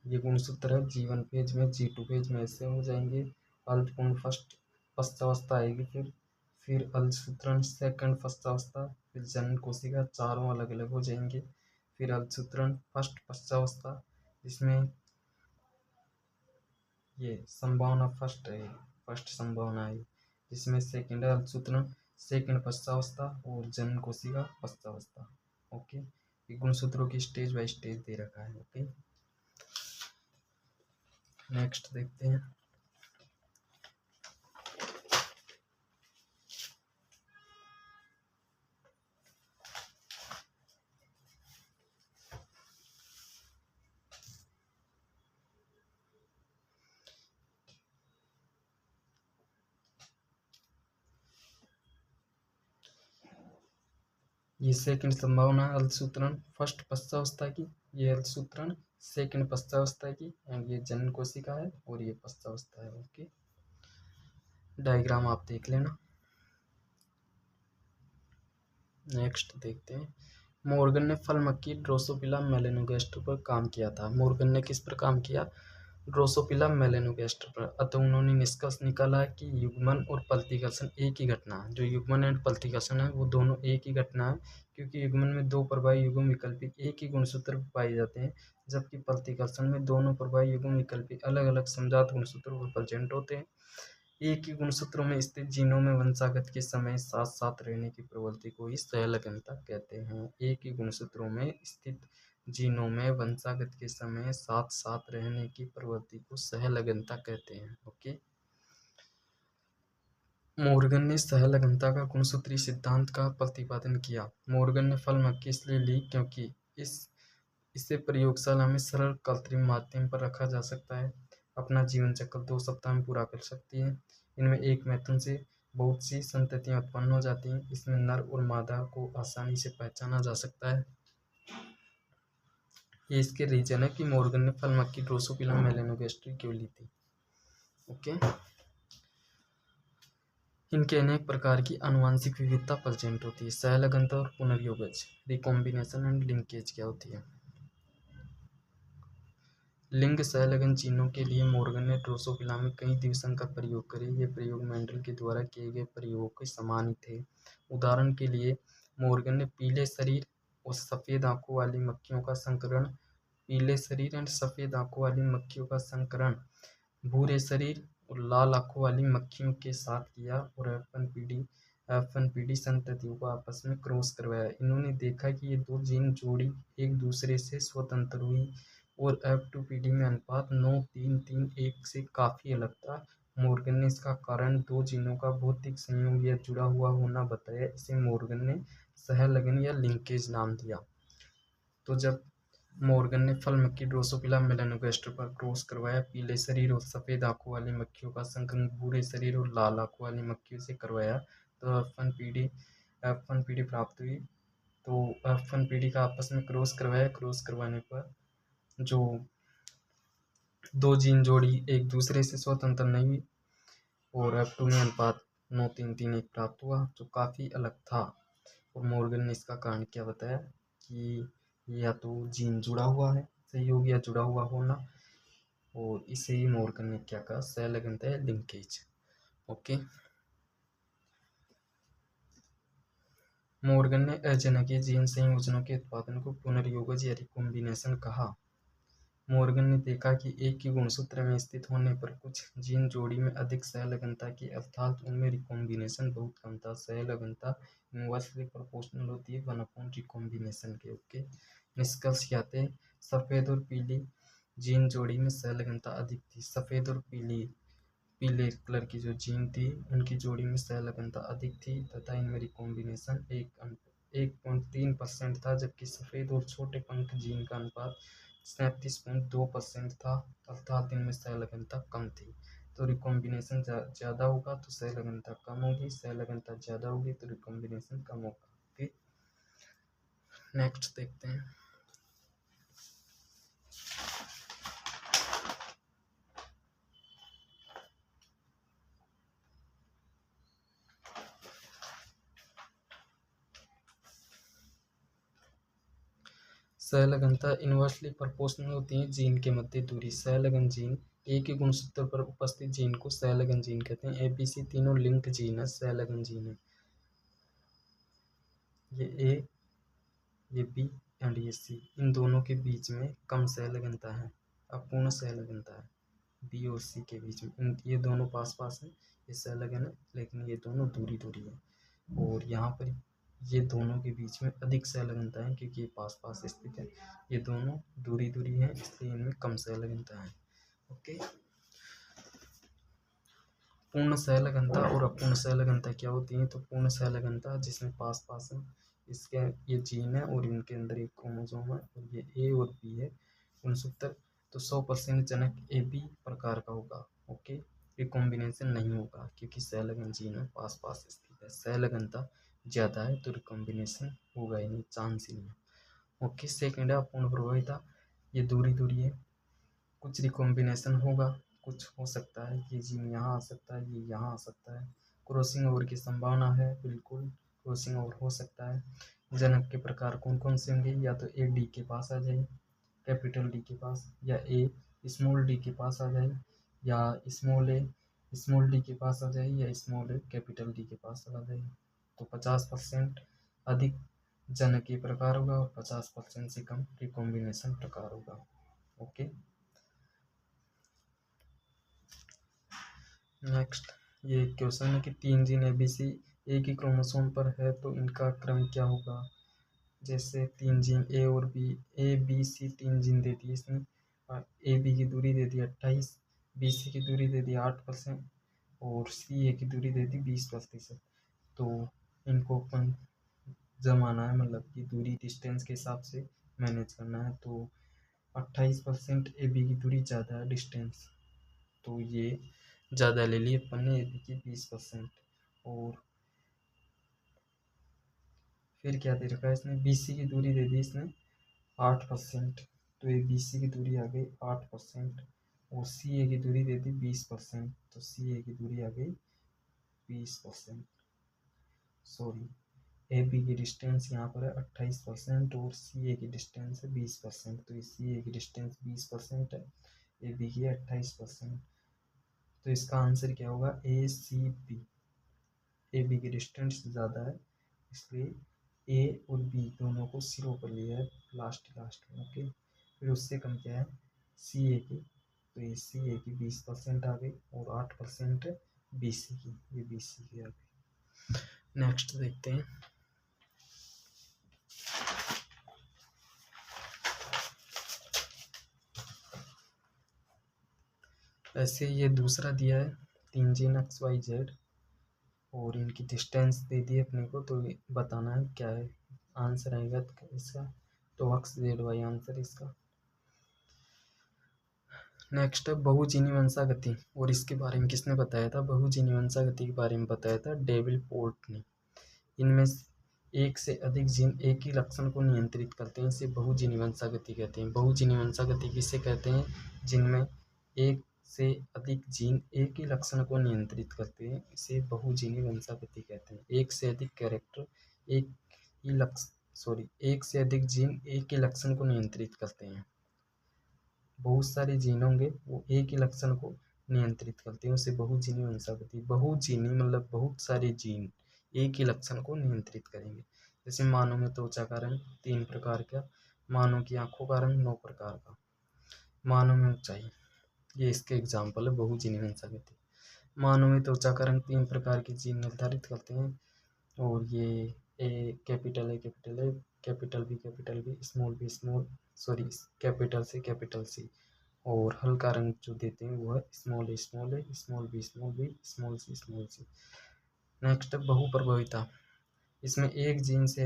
ये गुणसूत्र है G1 पेज में, G2 पेज में ऐसे हो जाएंगे। अल्पपूर्ण फर्स्ट पश्चावस्था आएगी, फिर अल्पसूत्रण सेकंड पश्चावस्था, फिर जनन कोशिका, चारों अलग अलग हो जाएंगे। फिर अल्पसूत्रण फर्स्ट पश्चावस्था, जिसमें ये संभावना फर्स्ट है, फर्स्ट संभावना है, जिसमें सेकंड है अल्पसूत्रण सेकंड पश्चावस्था और जनन कोशिका पश्चावस्था। ओके, ये गुणसूत्रों की स्टेज बाय स्टेज दे रखा है। ओके, नेक्स्ट देखते हैं ये सेकंड संभावना अल्पसूत्रण फर्स्ट पश्चावस्था की, ये अल्पसूत्रण सेकंड पश्चावस्था की, एंड ये जनन कोशिका है और ये पश्चावस्था है। ओके, डायग्राम आप देख लेना। नेक्स्ट देखते हैं मॉर्गन ने फल मक्खी ड्रोसोफिला मेलानोगास्टर पर काम किया था। मॉर्गन ने किस पर काम किया? ड्रोसोफिला मेलानोगास्टर पर। अतः उन्होंने निष्कर्ष निकाला कि युग्मन और पलतीकर्षण एक ही घटना है। जो युग्मन एंड पलतीकर्षण है वो दोनों एक ही घटना है, क्योंकि युग्मन में दो प्रवाही युग्म विकल्पी एक ही गुणसूत्र पर पाए जाते हैं, जबकि पलतीकर्षण में दोनों प्रवाही युग्म विकल्पी अलग अलग समजात गुणसूत्रों पर प्रेजेंट होते हैं। एक ही गुणसूत्रों में स्थित जीनों में वंशागत के समय साथ साथ रहने की प्रवृत्ति को ही सहलगनता कहते हैं। एक ही गुणसूत्रों में स्थित जीनों में वंशागत के समय साथ साथ रहने की प्रवृत्ति को सहलगनता कहते हैं। ओके। मोर्गन ने सहलगनता का गुणसूत्री सिद्धांत का प्रतिपादन किया। मोर्गन ने फल मक्खी इसलिए ली क्योंकि इसे प्रयोगशाला में सरल कृत्रिम माध्यम पर रखा जा सकता है, अपना जीवन चक्र 2 सप्ताह में पूरा कर सकती है। इनमें एक मैथुन से बहुत सी संततियां उत्पन्न हो जाती हैं। इसमें नर और मादा को आसानी से पहचाना जा सकता है। ये इसके रीजन है कि मोर्गन ने फल मक्खी ड्रोसोफिला मेलानोगास्टर क्यों ली थी। ओके। इनके अनेक प्रकार की आनुवंशिक विविधता प्रेजेंट होती है। सहलगनता और पुनर्योगज, रिकॉम्बिनेशन एंड लिंकेज क्या होती है। लिंग सहलगन जीनों के लिए मोर्गन ने ड्रोसोफिला में कई द्विसंग का प्रयोग करे। ये प्रयोग मेंडल के द्वारा किए गए प्रयोगों के समान ही थे। उदाहरण के लिए मोर्गन ने पीले शरीर और सफ़ेद आंखों वाली मक्खियों का संकरण पीले शरीर एंड सफ़ेद आंखों वाली मक्खियों का संकरण भूरे शरीर और लाल आंखों वाली मक्खियों के साथ किया और एफ1पीडी संततियों को आपस में क्रॉस करवाया। इन्होंने देखा कि ये दो जीन जोड़ी एक दूसरे से स्वतंत्र हुई और F2PD में अनुपात 9:3:3:1 से काफ़ी अलग था। मोर्गन ने इसका कारण दो जीनों का भौतिक संयोग या जुड़ा हुआ होना बताया। इसे मोर्गन ने सहलगन या लिंकेज नाम दिया। तो जब मोर्गन ने फल मक्खी ड्रोसोफिला मेलानोगास्टर पर क्रॉस करवाया, पीले शरीर और सफ़ेद आंखों वाली मक्खियों का संकरण भूरे शरीर और लाल आंखों वाली मक्खियों से करवाया, तो F1PD प्राप्त हुई। तो F1PD का आपस में क्रॉस करवाया। क्रॉस करवाने पर जो दो जीन जोड़ी एक दूसरे से स्वतंत्र नहीं हुई और F2 में अनुपात 9:3:3:1 प्राप्त हुआ, जो काफ़ी अलग था। और मोर्गन ने इसका कारण क्या बताया कि या तो जीन जुड़ा हुआ है, सहयोग या जुड़ा हुआ होना, और इसे ही मोर्गन ने क्या कहा, सहलगनता है लिंकेज। ओके। मोर्गन ने अजनकीय जीन संयोजनों के उत्पादन को पुनर्योगज या रिकॉम्बिनेशन कहा। मोर्गन ने देखा कि एक ही गुणसूत्र में स्थित होने पर कुछ जीन जोड़ी में अधिक सहलगनता की, अर्थात उनमें रिकॉम्बिनेशन बहुत कम था। सहलगनता इनवर्सली प्रोपोर्शनल होती है 1 रिकॉम्बिनेशन के। ओके। निष्कर्ष क्या थे। सफ़ेद और पीली जीन जोड़ी में सहलगनता अधिक थी। सफ़ेद और पीले कलर की जो जीन थी उनकी जोड़ी में सहलगनता अधिक थी तथा इनमें रिकॉम्बिनेशन 1.3% था, जबकि सफ़ेद और छोटे पंख जीन का अनुपात 37.2% था, अर्थात इनमें सहलगनता कम थी। तो रिकॉम्बिनेशन ज़्यादा होगा तो सहलगनता कम होगी, सहलगनता ज़्यादा होगी तो रिकॉम्बिनेशन कम होगा। ओके। नेक्स्ट देखते हैं। सहलगनता इनवर्सली प्रोपोर्शनल होती है जीन के मध्य दूरी। सहलगन जीन एक ही गुणसूत्र पर उपस्थित जीन को सहलगन जीन कहते हैं। ABC तीनों लिंक जीन है, सहलगन जीन है। ये ए, ये बी एंड ये सी, इन दोनों के बीच में कम सहलगनता है, अपूर्ण सहलगनता है बी और सी के बीच में। ये दोनों पास पास हैं, ये सहलगन है, लेकिन ये दोनों दूरी दूरी है। और यहाँ पर ये दोनों के बीच में अधिक सहलगनता है क्योंकि ये पास पास स्थित है। ये दोनों दूरी दूरी है, इसलिए इनमें कम सहलगनता है। ओके। पूर्ण सहलगनता और अपूर्ण सहलगनता क्या होती है। तो पूर्ण सहलगनता जिसमें पास पास है, इसके ये जीन है और इनके अंदर एक क्रोमोसोम है और ये ए और बी है गुणसूत्र, तो 100% जनक ए बी प्रकार का होगा। ओके। रिकॉम्बिनेशन नहीं होगा क्योंकि सहलगन जीन है, पास पास स्थित है। सहलगनता ज़्यादा है तो रिकॉम्बिनेशन होगा ही नहीं, चांस ही नहीं है। ओके। सेकेंड है अपूर्ण प्रभाविता, ये दूरी दूरी है, कुछ रिकॉम्बिनेशन होगा, कुछ हो सकता है ये जीन यहाँ आ सकता है, ये यहाँ आ सकता है। क्रॉसिंग ओवर की संभावना है, बिल्कुल क्रॉसिंग ओवर हो सकता है। जनक के प्रकार कौन कौन से होंगे, या तो ए डी के पास आ जाए, कैपिटल डी के पास, या ए स्मॉल डी के पास आ जाए, या स्मॉल डी के पास आ जाए, या स्मॉल ए कैपिटल डी के पास आ जाए। तो 50% अधिक जनकीय प्रकार होगा और 50% से कम रिकॉम्बिनेशन प्रकार होगा। ओके, नेक्स्ट ये क्वेश्चन है कि 3 जीन ABC एक ही क्रोमोसोम पर है तो इनका क्रम क्या होगा। जैसे 3 जीन ए और बी, ABC 3 जीन दे दिए इसने, AB की दूरी दे दी 28, BC की दूरी दे दी 8% और CA की दूरी दे दी 20%। तो इनको अपन जमाना है, मतलब कि दूरी डिस्टेंस के हिसाब से मैनेज करना है। तो 28% AB की दूरी ज़्यादा है डिस्टेंस, तो ये ज़्यादा ले ली अपन ने AB की 20%। और फिर क्या दे रखा है इसने, BC की दूरी दे दी इसने 8%, तो ये BC की दूरी आ गई 8% और CA की दूरी दे दी 20%, तो CA की दूरी आ गई 20%। सॉरी, AB की डिस्टेंस यहाँ पर है 28% और CA की डिस्टेंस है 20%, तो CA की डिस्टेंस 20% है, AB की 28%। तो इसका आंसर क्या होगा, ACB। AB की डिस्टेंस ज़्यादा है इसलिए A और B दोनों को सिरों पर लिया है लास्ट में। ओके, फिर उससे कम क्या है, CA की, तो ये CA की 20% आ गई और 8% BC की, ये BC की आ गई। नेक्स्ट देखते हैं। ऐसे ये दूसरा दिया है 3 जीन XYZ और इनकी डिस्टेंस दे दी अपने को, तो बताना है क्या है आंसर आएगा इसका, तो XZY आंसर इसका। नेक्स्ट है बहुजीनी वंशागति, और इसके बारे में किसने बताया था, बहुजीनी वंशागति के बारे में बताया था डेविल पोर्ट ने। इनमें एक से अधिक जीन एक ही लक्षण को नियंत्रित करते हैं, इसे बहुजीनी वंशागति कहते हैं। बहुजीनी वंशागति किसे कहते हैं, जिनमें एक से अधिक जीन एक ही लक्षण को नियंत्रित करते हैं, इसे बहुजीनी वंशागति कहते हैं। एक से अधिक कैरेक्टर एक ही एक से अधिक जीन एक ही लक्षण को नियंत्रित करते हैं। बहुत सारे जीन होंगे वो एक ही लक्षण को नियंत्रित करते हैं, उसे बहुजीनी वंशागति। बहुजीनी मतलब बहुत सारे जीन एक ही लक्षण को नियंत्रित करेंगे। जैसे मानव में त्वचा का रंग 3 प्रकार का, मानव की आंखों का रंग 9 प्रकार का, मानव में ऊंचाई, ये इसके एग्जाम्पल है बहुजीनी वंशागति। मानव में त्वचा का रंग 3 प्रकार के जीन निर्धारित करते हैं, और ये कैपिटल है, capital B, small capital C, और हल्का रंग जो देते हैं वो है small A, small B, small C. Next है बहुप्रभाविता, इसमें एक जीन से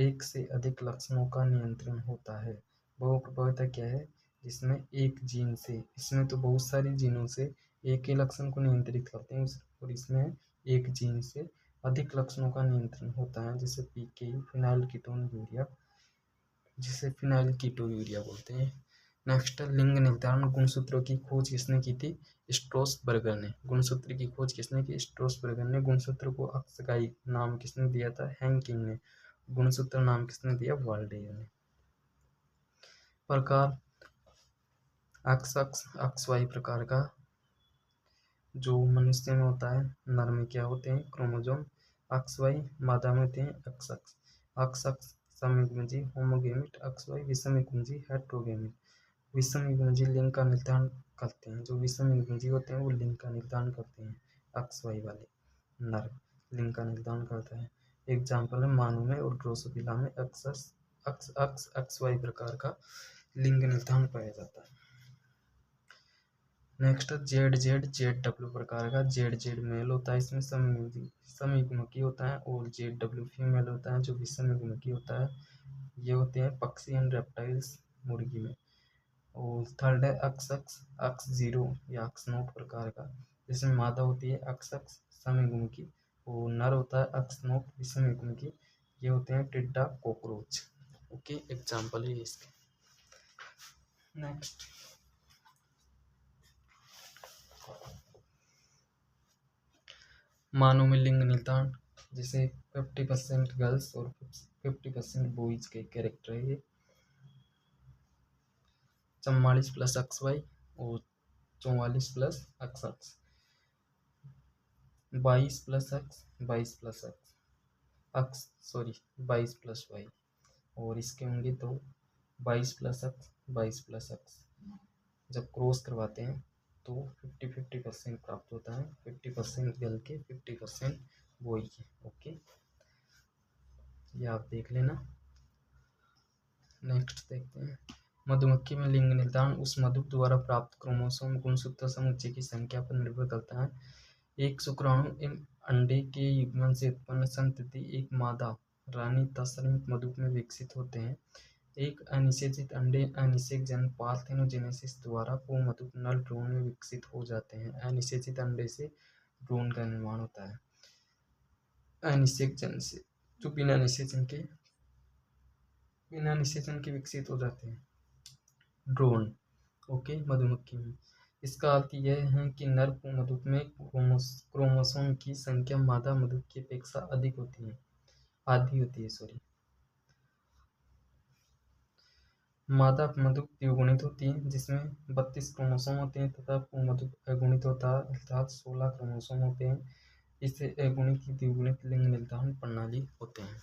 एक से अधिक लक्षणों का नियंत्रण होता है। बहुप्रभाविता क्या है, जिसमें एक जीन से, इसमें तो बहुत सारे जीनों से एक ही लक्षण को नियंत्रित करते हैं, और इसमें एक जीन से अधिक लक्षणों का नियंत्रण होता है, जैसे PKU फिनाइल कीटो यूरिया बोलते हैं। नेक्स्ट लिंग निर्धारण गुणसूत्रों की खोज किसने की थी, स्ट्रोसबर्गर ने। गुणसूत्र की खोज किसने की, स्ट्रोसबर्गर ने। गुणसूत्र को अक्सगाई नाम किसने दिया था, हैंकिंग ने। गुणसूत्र नाम किसने दिया, वाल्डेयर ने। प्रकार XY प्रकार का जो मनुष्य में होता है, नर में क्या होते हैं, क्रोमोजोम। XY मादा में होते हैं XX समयुग्मजी होमोगेमिट, XY विषमयुग्मजी हेट्रोगेमिट। विषमयुग्मजी लिंग का निर्धारण करते हैं, जो विषमयुग्मजी होते हैं वो लिंग का निर्धारण करते हैं। XY वाले नर लिंग का निर्धारण करता है। एग्जाम्पल है मानव में और ड्रोसोफिला में XY प्रकार का लिंग निर्धारण पाया जाता है। नेक्स्ट ZW प्रकार का, ZZ मेल होता है, इसमें समयुग्मकी होता है, और ZW फीमेल होता है जो विषमयुग्मकी होता है। ये होते हैं पक्षी एंड रेप्टाइल्स मुर्गी में। और थर्ड है X0 या X0 प्रकार का, जिसमें मादा होती है XX समयुग्मकी और नर होता है X0 विषमयुग्मकी। ये होते हैं टिड्डा, कॉकरोच। ओके, एग्जाम्पल है इसके। नेक्स्ट मानव में लिंग निर्धारण, जिसे 50% गर्ल्स और 50% बॉयज के कैरेक्टर है ये। 44 प्लस एक्स वाई और 44 plus X X, 22 plus X, 22 plus X X sorry 22 plus Y, और इसके होंगे तो 22 प्लस एक्स, 22 प्लस एक्स। जब क्रॉस करवाते हैं तो 50-50% प्राप्त होता है, 50% गल के 50% बोई के। ओके, ये आप देख लेना। नेक्स्ट देखते हैं, मधुमक्खी में लिंग निर्धारण उस मधु द्वारा प्राप्त क्रोमोसोम गुणसूत्र समुच्चय की संख्या पर निर्भर करता है। एक शुक्राणु एवं अंडे के युग्मन से उत्पन्न संतति एक मादा रानी तथा श्रमिक मधु में विकसित होते हैं। एक अनिषेचित अंडे अनिषेक जन पार्थेनोजेनेसिस द्वारा पूमधु नल भ्रूण में विकसित हो जाते हैं। अनिषेचित अंडे से भ्रूण का निर्माण होता है, अनिषेक जन से, जो बिना निषेचन के विकसित हो जाते हैं ड्रोन। ओके, मधुमक्खी में इसका अर्थ यह है कि नर मधु में क्रोमोसोम की संख्या मादा मधु की अपेक्षा अधिक होती है, आधी होती है सॉरी। मादा मधु द्विगुणित होती है जिसमें 32 क्रोमोसोम होते हैं तथा मधु अगुणित होता है अर्थात 16 क्रोमोसोम होते हैं। इसे अगुणित की द्विगुणित लिंग निर्धारण प्रणाली होते हैं।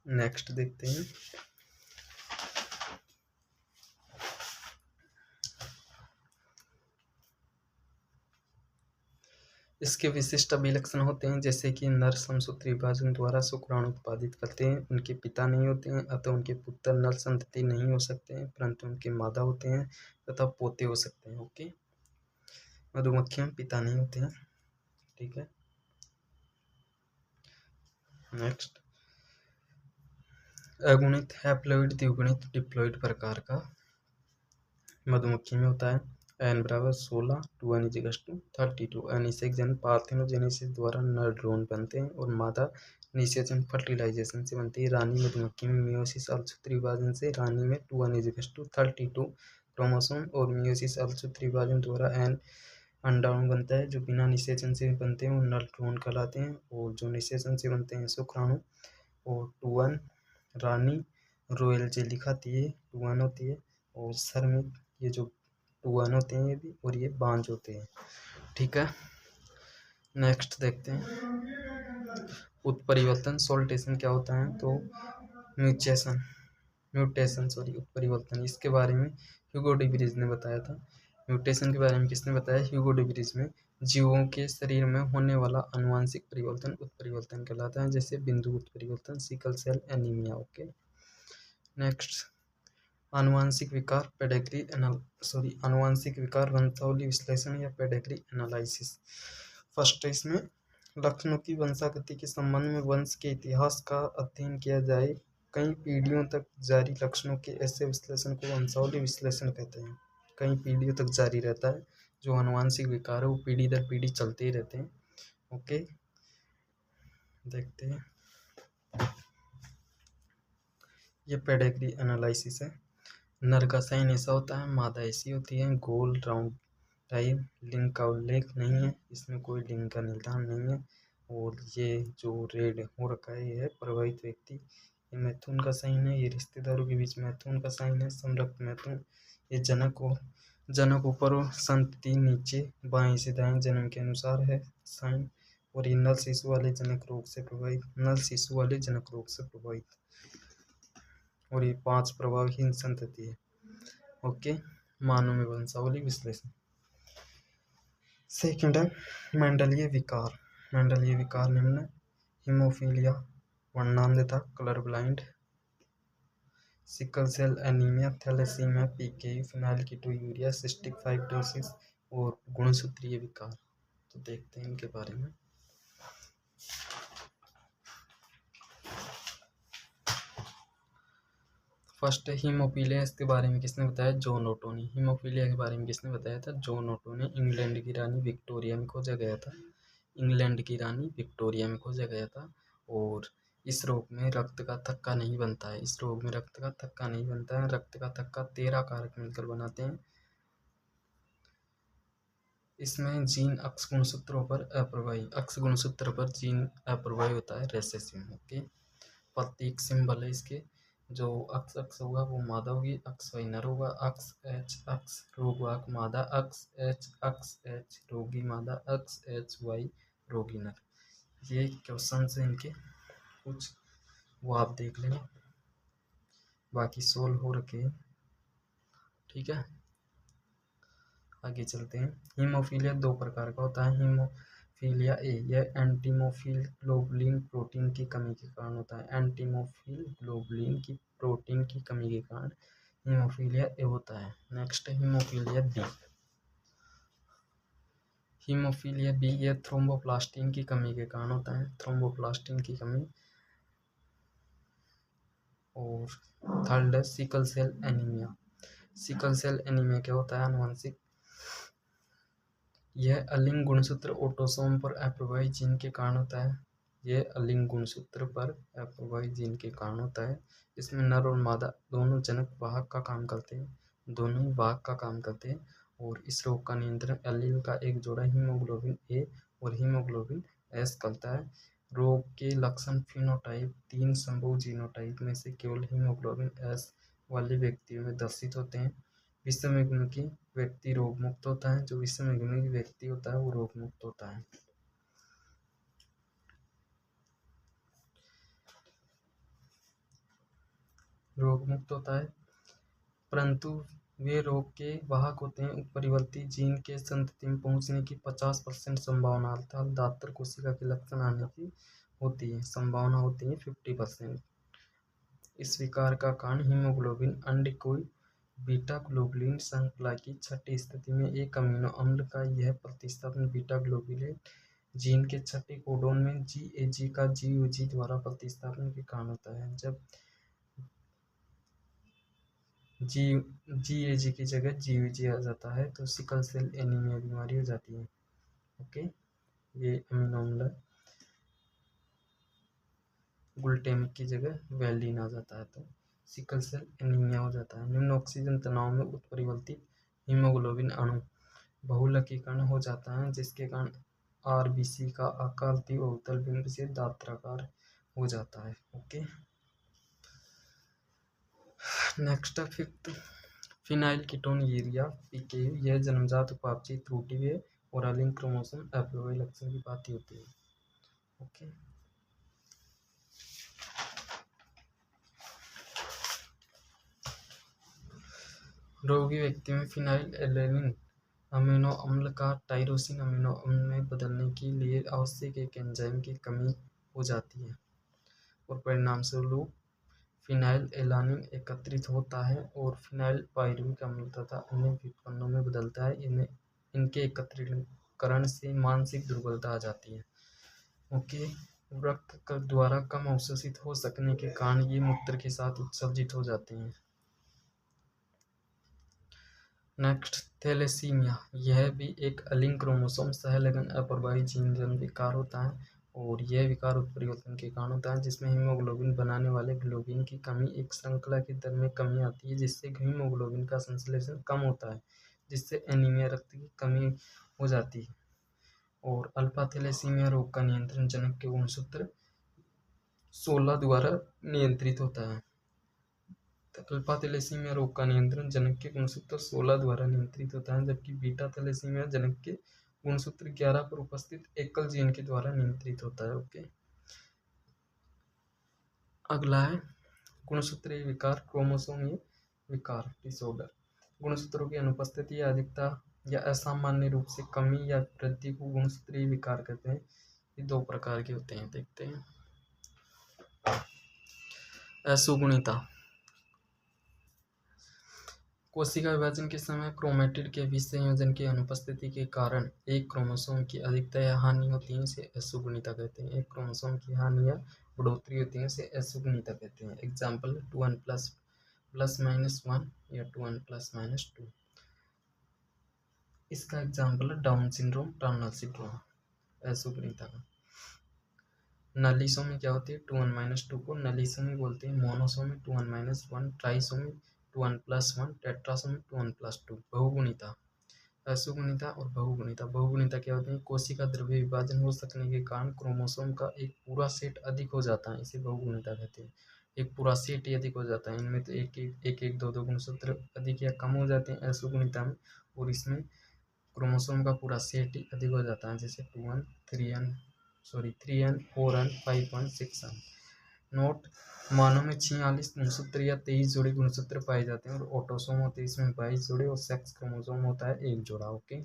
नेक्स्ट देखते हैं, इसके विशिष्ट अभिलक्षण होते हैं जैसे कि नर समसूत्री विभाजन द्वारा शुक्राणु उत्पादित करते हैं, उनके पिता नहीं होते हैं अतः उनके पुत्र नर संतति नहीं हो सकते हैं, परंतु उनके मादा होते हैं तथा पोते हो सकते हैं। ओके, मधुमक्खियों में पिता नहीं होते हैं। ठीक है, नेक्स्ट, अगुणित हैप्लॉइड द्विगुणित डिप्लॉइड प्रकार का मधुमक्खी में होता है। n बराबर 16 2 n इक्वल्स टू 32। अनिषेक जन पार्थेनोजेनेसिस द्वारा नर ड्रोन बनते हैं और मादा निषेचन फर्टिलाइजेशन से बनती है। रानी मधुमक्खी में मियोसिस अलसूत्री विभाजन से रानी में 2 n इक्वल्स टू 32 क्रोमोसोम और मियोसिस अलसूत्री विभाजन द्वारा n अंडाणु बनता है। जो बिना निषेचन से बनते हैं वो नर ड्रोन कहलाते हैं, और जो निषेचन से बनते हैं शुक्राणु और 2 n रानी रॉयल जेली खाती है, 2 n होती है, और श्रमिक ये जो 2 n होते हैं ये भी, और ये बांझ होते हैं। ठीक है, नेक्स्ट देखते हैं, उत्परिवर्तन सोल्टेशन क्या होता है, तो म्यूटेशन उत्परिवर्तन, इसके बारे में ह्यूगो डी व्रीज ने बताया था। म्यूटेशन के बारे में किसने बताया, ह्यूगो डी व्रीज में। जीवों के शरीर में होने वाला अनुवांशिक परिवर्तन उत्परिवर्तन कहलाता है, जैसे बिंदु उत्परिवर्तन, sickle cell anaemia. Okay, next, आनुवांशिक विकार आनुवांशिक विकार वंशावली विश्लेषण या पेडिग्री एनालिसिस। फर्स्ट, इसमें लक्षणों की वंशागति के संबंध में वंश के इतिहास का अध्ययन किया जाए। कई पीढ़ियों तक जारी लक्षणों के ऐसे विश्लेषण को वंशावली विश्लेषण कहते हैं। कई पीढ़ियों तक जारी रहता है, जो आनुवांशिक विकार है वो पीढ़ी दर पीढ़ी चलते ही रहते हैं। ओके, देखते हैं, ये पेडिग्री एनालिसिस है। नर का साइन ऐसा होता है, मादा ऐसी होती है, गोल राउंड टाइप, लिंग का उल्लेख नहीं है, इसमें कोई लिंग का निर्धारण नहीं है। और ये जो रेड हो रखा है ये है प्रभावित व्यक्ति, ये मैथुन का साइन है, ये रिश्तेदारों के बीच मैथुन का साइन है, संरक्त मैथुन। ये जनक ऊपर और संतति नीचे, बाएं से दाएं जन्म के अनुसार है साइन। और ये नल शिशु वाले जनक रोग से प्रभावित, और ये 5 प्रभावहीन संतति है। ओके, मानव में वंशावली विश्लेषण। सेकंड है मेंडलीय विकार निम्न: हीमोफीलिया, वर्णांधता, colour blind, sickle cell anaemia, thalassaemia, PK, phenylketonuria, cystic fibrosis और गुणसूत्रीय विकार। तो देखते हैं इनके बारे में। फर्स्ट है हीमोफीलिया, इसके बारे में किसने बताया, जॉन ओटो ने। हीमोफीलिया के बारे में किसने बताया था, जॉन ओटो ने। इंग्लैंड की रानी विक्टोरिया में खोजा गया था, और इस रोग में रक्त का थक्का नहीं बनता है। इस रोग में रक्त का थक्का नहीं बनता है। रक्त का थक्का 13 कारक मिलकर बनाते हैं। इसमें जीन अक्ष गुणसूत्रों पर अप्रवाही, अक्ष गुणसूत्र पर जीन अप्रवाही होता है, रेसेसिव। ओके, प्रतीक सिंबल है इसके। जो अक्ष अक्ष होगा वो मादा होगी, अक्ष वाई नर होगा, अक्ष एच अक्ष रोगवाहक मादा, अक्ष एच रोगी मादा, अक्ष एच वाई रोगी नर। ये क्वेश्चन है इनके कुछ, वो आप देख लेंगे, बाकी सोल्व हो रखे हैं। ठीक है, आगे चलते हैं। हीमोफीलिया दो प्रकार का होता है। हीमोफीलिया ए, यह एंटीमोफिल ग्लोबुलिन प्रोटीन की कमी के कारण होता है। एंटीमोफिल ग्लोबुलिन की प्रोटीन की कमी के कारण हीमोफीलिया ए होता है। Next haemophilia B. Haemophilia B, यह थ्रोम्बोप्लास्टिन की कमी के कारण होता है, थ्रोम्बोप्लास्टिन की कमी। और थर्ड है sickle cell anaemia. Sickle cell anaemia क्या होता है? आनुवंशिक। यह अलिंग गुणसूत्र ऑटोसोम पर अप्रवाही जीन के कारण होता है। यह अलिंग गुणसूत्र पर अप्रवाही जीन के कारण होता है। इसमें नर और मादा दोनों जनक वाहक का काम करते हैं, दोनों ही वाहक का काम करते हैं। और इस रोग का नियंत्रण एलील का एक जोड़ा हीमोग्लोबिन ए और हीमोग्लोबिन एस करता है। रोग के लक्षण फिनोटाइप, 3 संभव जीनोटाइप में से केवल हीमोग्लोबिन एस वाले व्यक्तियों में दर्शित होते हैं। विषम युग्म की व्यक्ति रोग मुक्त होता है। जो विषम युग्म की व्यक्ति होता है वो रोग मुक्त होता है। रोग मुक्त होता है, परंतु वे रोग के वाहक होते हैं। उत्परिवर्ती जीन के संतति में पहुंचने की 50% संभावना अर्थात दातर कोशिका के लक्षण आने की होती है, संभावना होती है 50%। इस विकार का कारण हीमोग्लोबिन अंडकोश बीटा ग्लोबुलिन श्रृंखला की छठी स्थिति में एक अमीनो अम्ल का यह प्रतिस्थापन बीटा ग्लोबुलिन जीन के छठे कोडोन में GAG का GUG द्वारा प्रतिस्थापन के कारण होता है। जब GAG की जगह GUG आ जाता है तो सिकल सेल एनीमिया बीमारी हो जाती है। ओके, ये अमीनो अम्ल ग्लूटामिक की जगह वैलिन आ जाता है तो सिकल सेल एनीमिया हो जाता है। निम्न ऑक्सीजन तनाव में उत्परिवर्तित हीमोग्लोबिन अणु बहुलकीकरण हो जाता है, जिसके कारण RBC का आकार तीव्र अवतल बिंदु से दात्राकार हो जाता है। ओके, नेक्स्ट है फिफ्थ फिनाइल कीटोनूरिया PKU। यह जन्मजात उपापचयी त्रुटि है और अलिंग क्रोमोसोम अप्रवाही लक्षण की बात होती है। ओके, रोगी व्यक्ति में फिनाइल एलेनिन अमीनो अम्ल का टाइरोसिन अमीनो अम्ल में बदलने के लिए आवश्यक एक एंजाइम की कमी हो जाती है और परिणाम स्वरूप फिनाइल एलानिन एकत्रित होता है और फिनाइल पायरुविक अम्ल तथा अन्य व्युत्पन्नों में बदलता है। इनके एकत्रीकरण से मानसिक दुर्बलता आ जाती है। ओके, रक्त द्वारा कम अवशोषित हो सकने के कारण ये मूत्र के साथ उत्सर्जित हो जाते हैं। नेक्स्ट थैलेसीमिया, यह भी एक अलिंग क्रोमोसोम सहलगन अप्रवाही जीन जन्य विकार होता है और यह विकार उत्परिवर्तन के कारण होता है, जिसमें हीमोग्लोबिन बनाने वाले ग्लोबिन की कमी एक श्रृंखला की दर में कमी आती है, जिससे हीमोग्लोबिन का संश्लेषण कम होता है, जिससे एनीमिया रक्त की कमी हो जाती है। और अल्फा थैलेसीमिया रोग का नियंत्रण जनक के गुणसूत्र 16 द्वारा नियंत्रित होता है। अल्फा थैलेसीमिया रोग का नियंत्रण जनक के गुणसूत्र 16 द्वारा नियंत्रित होता है, जबकि बीटा थैलेसीमिया जनक के गुणसूत्र 11 पर उपस्थित एकल जीन के द्वारा नियंत्रित होता है। ओके, अगला है गुणसूत्रीय विकार, क्रोमोसोमीय विकार डिसऑर्डर। गुणसूत्रों की अनुपस्थिति या अधिकता या असामान्य रूप से कमी या वृद्धि को गुणसूत्रीय विकार कहते हैं। ये दो प्रकार के होते हैं, देखते हैं। असुगुणिता, कोशिका विभाजन के समय क्रोमेटिड के विसंयोजन की अनुपस्थिति के कारण एक क्रोमोसोम की अधिकता या हानि होती है, इसे असुगुणिता कहते हैं। एक क्रोमोसोम की हानि या बढ़ोतरी होती है, इसे असुगुणिता कहते हैं। एग्जाम्पल 2n प्लस माइनस 1 या 2n प्लस माइनस 2। इसका एग्जाम्पल है डाउन सिंड्रोम, टर्नर सिंड्रोम, असुगुणिता का। नलीसोमी क्या होती है, 2n-2 को नलीसोमी बोलते हैं। Monosomy 2n-1, trisomy 2n+1, tetrasomy 2n+2। बहुगुणिता, असुगुणिता और बहुगुणिता। बहुगुणिता क्या होती है, कोशिका द्रव्य विभाजन हो सकने के कारण क्रोमोसोम का एक पूरा सेट अधिक हो जाता है, इसे बहुगुणिता कहते हैं। एक पूरा सेट ही अधिक हो जाता है, इनमें तो एक दो गुणसूत्र अधिक या कम हो जाते हैं असुगुणिता में, और इसमें क्रोमोसोम का पूरा सेट ही अधिक हो जाता है, जैसे 2n 3n 4n 5n 6n। Note, मानव में 46 गुणसूत्र या 23 जोड़े गुणसूत्र पाए जाते हैं, और ऑटोसोम होते हैं इसमें 22 जोड़े, और सेक्स क्रोमोसोम होता है 1 जोड़ा। ओके,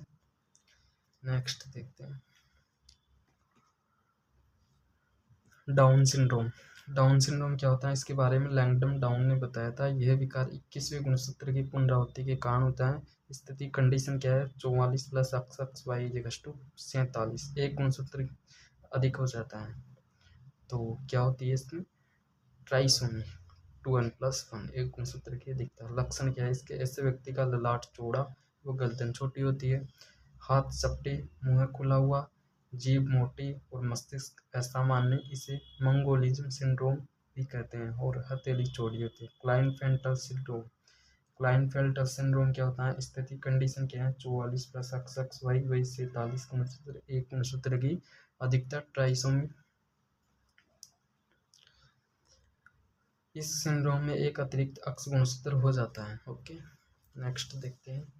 नेक्स्ट देखते हैं डाउन सिंड्रोम। डाउन सिंड्रोम क्या होता है, इसके बारे में लैंगडम डाउन ने बताया था। यह विकार 21वें गुणसूत्र की पुनरावृत्ति के कारण होता है। स्थिति कंडीशन क्या है, 44 + XX/Y = 47, एक गुणसूत्र अधिक हो जाता है, तो क्या होती है इसकी ट्राइसोमी 2n+1, एक गुणसूत्र की अधिकता। लक्षण क्या है इसके, ऐसे व्यक्ति का ललाट चौड़ा व गर्दन छोटी होती है, हाथ चपटे, मुंह खुला हुआ, जीभ मोटी और मस्तिष्क असामान्य, इसे मंगोलिज्म सिंड्रोम भी कहते हैं, और हथेली चौड़ी होती है। Klinefelter syndrome. क्लाइनफेल्टर सिंड्रोम क्या होता है, स्थिति कंडीशन क्या है, 44 + XX/Y = 47 गुणसूत्र, एक गुणसूत्र की अधिकता ट्राइसोमी। इस सिंड्रोम में एक अतिरिक्त अक्ष गुणसूत्र हो जाता है। ओके, नेक्स्ट देखते हैं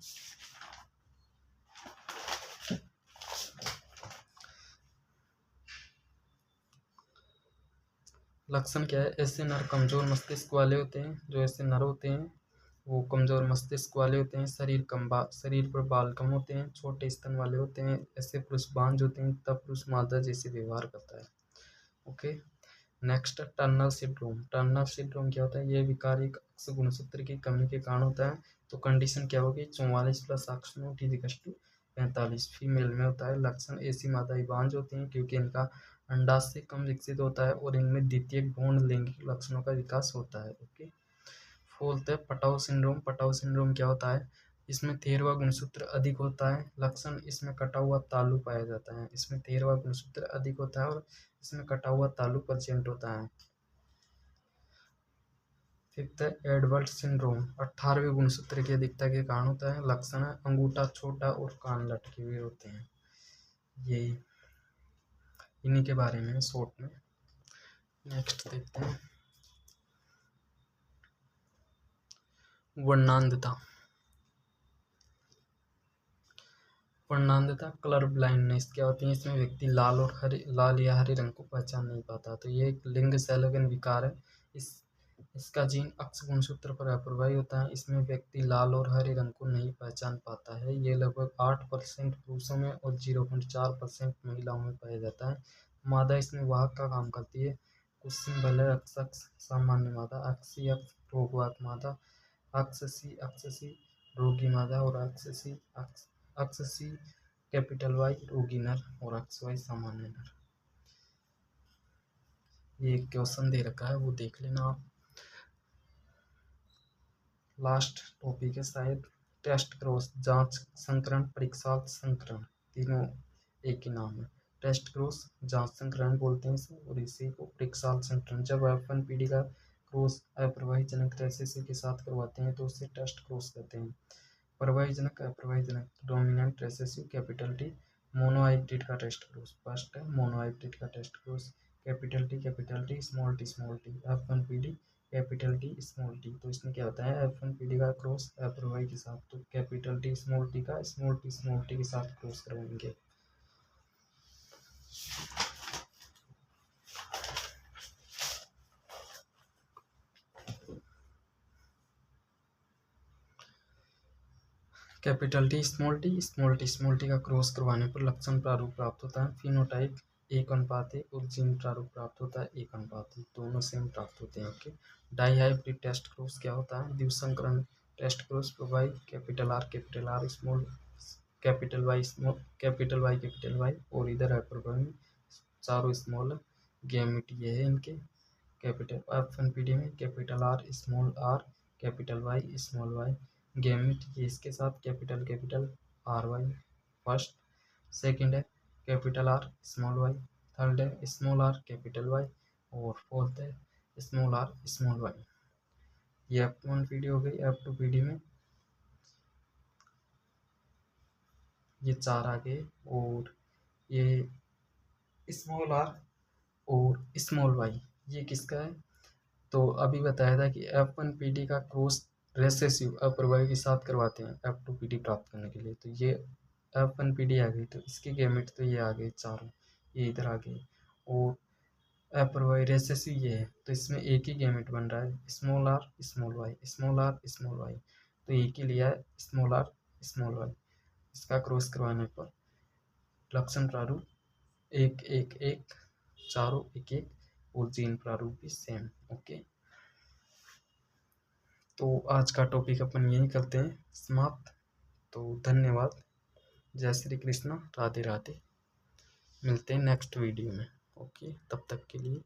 लक्षण क्या है। ऐसे नर कमजोर मस्तिष्क वाले होते हैं, जो ऐसे नर होते हैं वो कमजोर मस्तिष्क वाले होते हैं। शरीर पर बाल कम होते हैं, छोटे स्तन वाले होते हैं। ऐसे पुरुष बांझ होते हैं, तब पुरुष मादा जैसे व्यवहार करता है। Okay, next Turner syndrome. Turner syndrome क्या होता है, यह विकार एक अक्ष गुणसूत्र की कमी के कारण होता है। तो कंडीशन क्या होगी, 44 + XX/Y = 45, फीमेल में होता है। लक्षण, ऐसी मादाएं बांझ होती हैं क्योंकि इनका अंडाशय कम विकसित होता है, और इनमें द्वितीयक भ्रूण लैंगिक लक्षणों का विकास होता है। ओके, फोर्थ है पटाउ सिंड्रोम। पटाउ सिंड्रोम क्या होता है, इसमें 13वां गुणसूत्र अधिक होता है। लक्षण, इसमें कटा हुआ तालु पाया जाता है। इसमें 13वां गुणसूत्र अधिक होता है, और इसमें कटा हुआ तालु प्रेजेंट होता है। फिफ्थ है एडवर्ड सिंड्रोम। 18वें गुणसूत्र की अधिकता के कारण होता है। लक्षण है अंगूठा छोटा और कान लटके हुए होते हैं। यही इन्हीं के बारे में शॉर्ट में। नेक्स्ट देखते हैं वर्णांधता। वर्णांधता कलर ब्लाइंडनेस क्या होती है, इसमें व्यक्ति लाल या हरे रंग को पहचान नहीं पाता। तो ये एक लिंग सैलगन विकार है। इसका जीन अक्ष गुणसूत्र पर अप्रभावी होता है। इसमें व्यक्ति लाल और हरे रंग को नहीं पहचान पाता है। ये लगभग 8% पुरुषों में और 0.4% महिलाओं में पाया जाता है। मादा इसमें वाहक का काम करती है। कुत्सिम भले अक्ष सामान्य मादा, अक्षी अक्ष रोगवाहक मादा, अक्षसी रोगी मादा, और अक्षसी Y रोगी नर, और XY सामान्य नर। ये क्वेश्चन दे रखा है, वो देख लेना आप। लास्ट टॉपिक है शायद टेस्ट क्रॉस, जांच संकरण, परीक्षा संकरण, तीनों एक ही नाम है। टेस्ट क्रॉस जांच संकरण बोलते हैं इसे, और इसी को परीक्षा संकरण। जब F1 पीढ़ी का क्रॉस अप्रवाही जनक रेसेसिव के साथ करवाते हैं तो उसे टेस्ट क्रॉस कहते हैं। प्रवाही जनक अप्रवाही जनक, dominant recessive capital T, monohybrid का टेस्ट क्रॉस। फर्स्ट है मोनोहाइब्रिड का test cross, capital T small T F1 पीढ़ी कैपिटल टी स्मॉल टी। तो इसमें क्या होता है, F1 पीढ़ी का क्रॉस अप्रवाही के साथ, तो कैपिटल टी स्मॉल टी का स्मॉल टी के साथ क्रॉस करवाएंगे। कैपिटल टी स्मॉल टी का क्रॉस करवाने पर लक्षण प्रारूप प्राप्त होता है। फिनोटाइप 1:1 और जीन प्रारूप प्राप्त होता है 1:1, दोनों सेम प्राप्त होते हैं। ओके, डाइहाइब्रिड टेस्ट क्रॉस क्या होता है, द्विसंकरण टेस्ट क्रॉस प्रवाही capital R small capital Y, और इधर है प्रवाही चारों स्मॉल गैमेट ये है इनके। कैपिटल F1 पीढ़ी में capital R capital Y small Y gamete, ये इसके साथ capital R Y first. Second है capital R small Y, third है स्मॉल आर कैपिटल वाई, और फोर्थ है स्मॉल आर स्मॉल वाई। ये F1 पी डी हो गई। F2 पी डी में ये 4 आ गए, और ये स्मॉल आर और स्मॉल वाई ये किसका है? तो अभी बताया था कि F1 पी डी का क्रॉस रेसेसिव अप्रवाही के साथ करवाते हैं F2 पी डी प्राप्त करने के लिए। तो ये F1 पी डी आ गई, तो इसके गैमेट तो ये आ गए चारों, ये इधर आ गए, और अप्रवाही रेसेसिव ये है, तो इसमें एक ही गैमेट बन रहा है small R small Y, small R small Y, तो एक ही लिया है स्मॉल आर स्मॉल वाई। इसका क्रॉस करवाने पर लक्षण प्रारूप एक एक एक, चारों एक एक, और जीन प्रारूप भी सेम। ओके, तो आज का टॉपिक अपन यही करते हैं समाप्त। तो धन्यवाद, जय श्री कृष्णा, राधे राधे। मिलते हैं नेक्स्ट वीडियो में। ओके, तब तक के लिए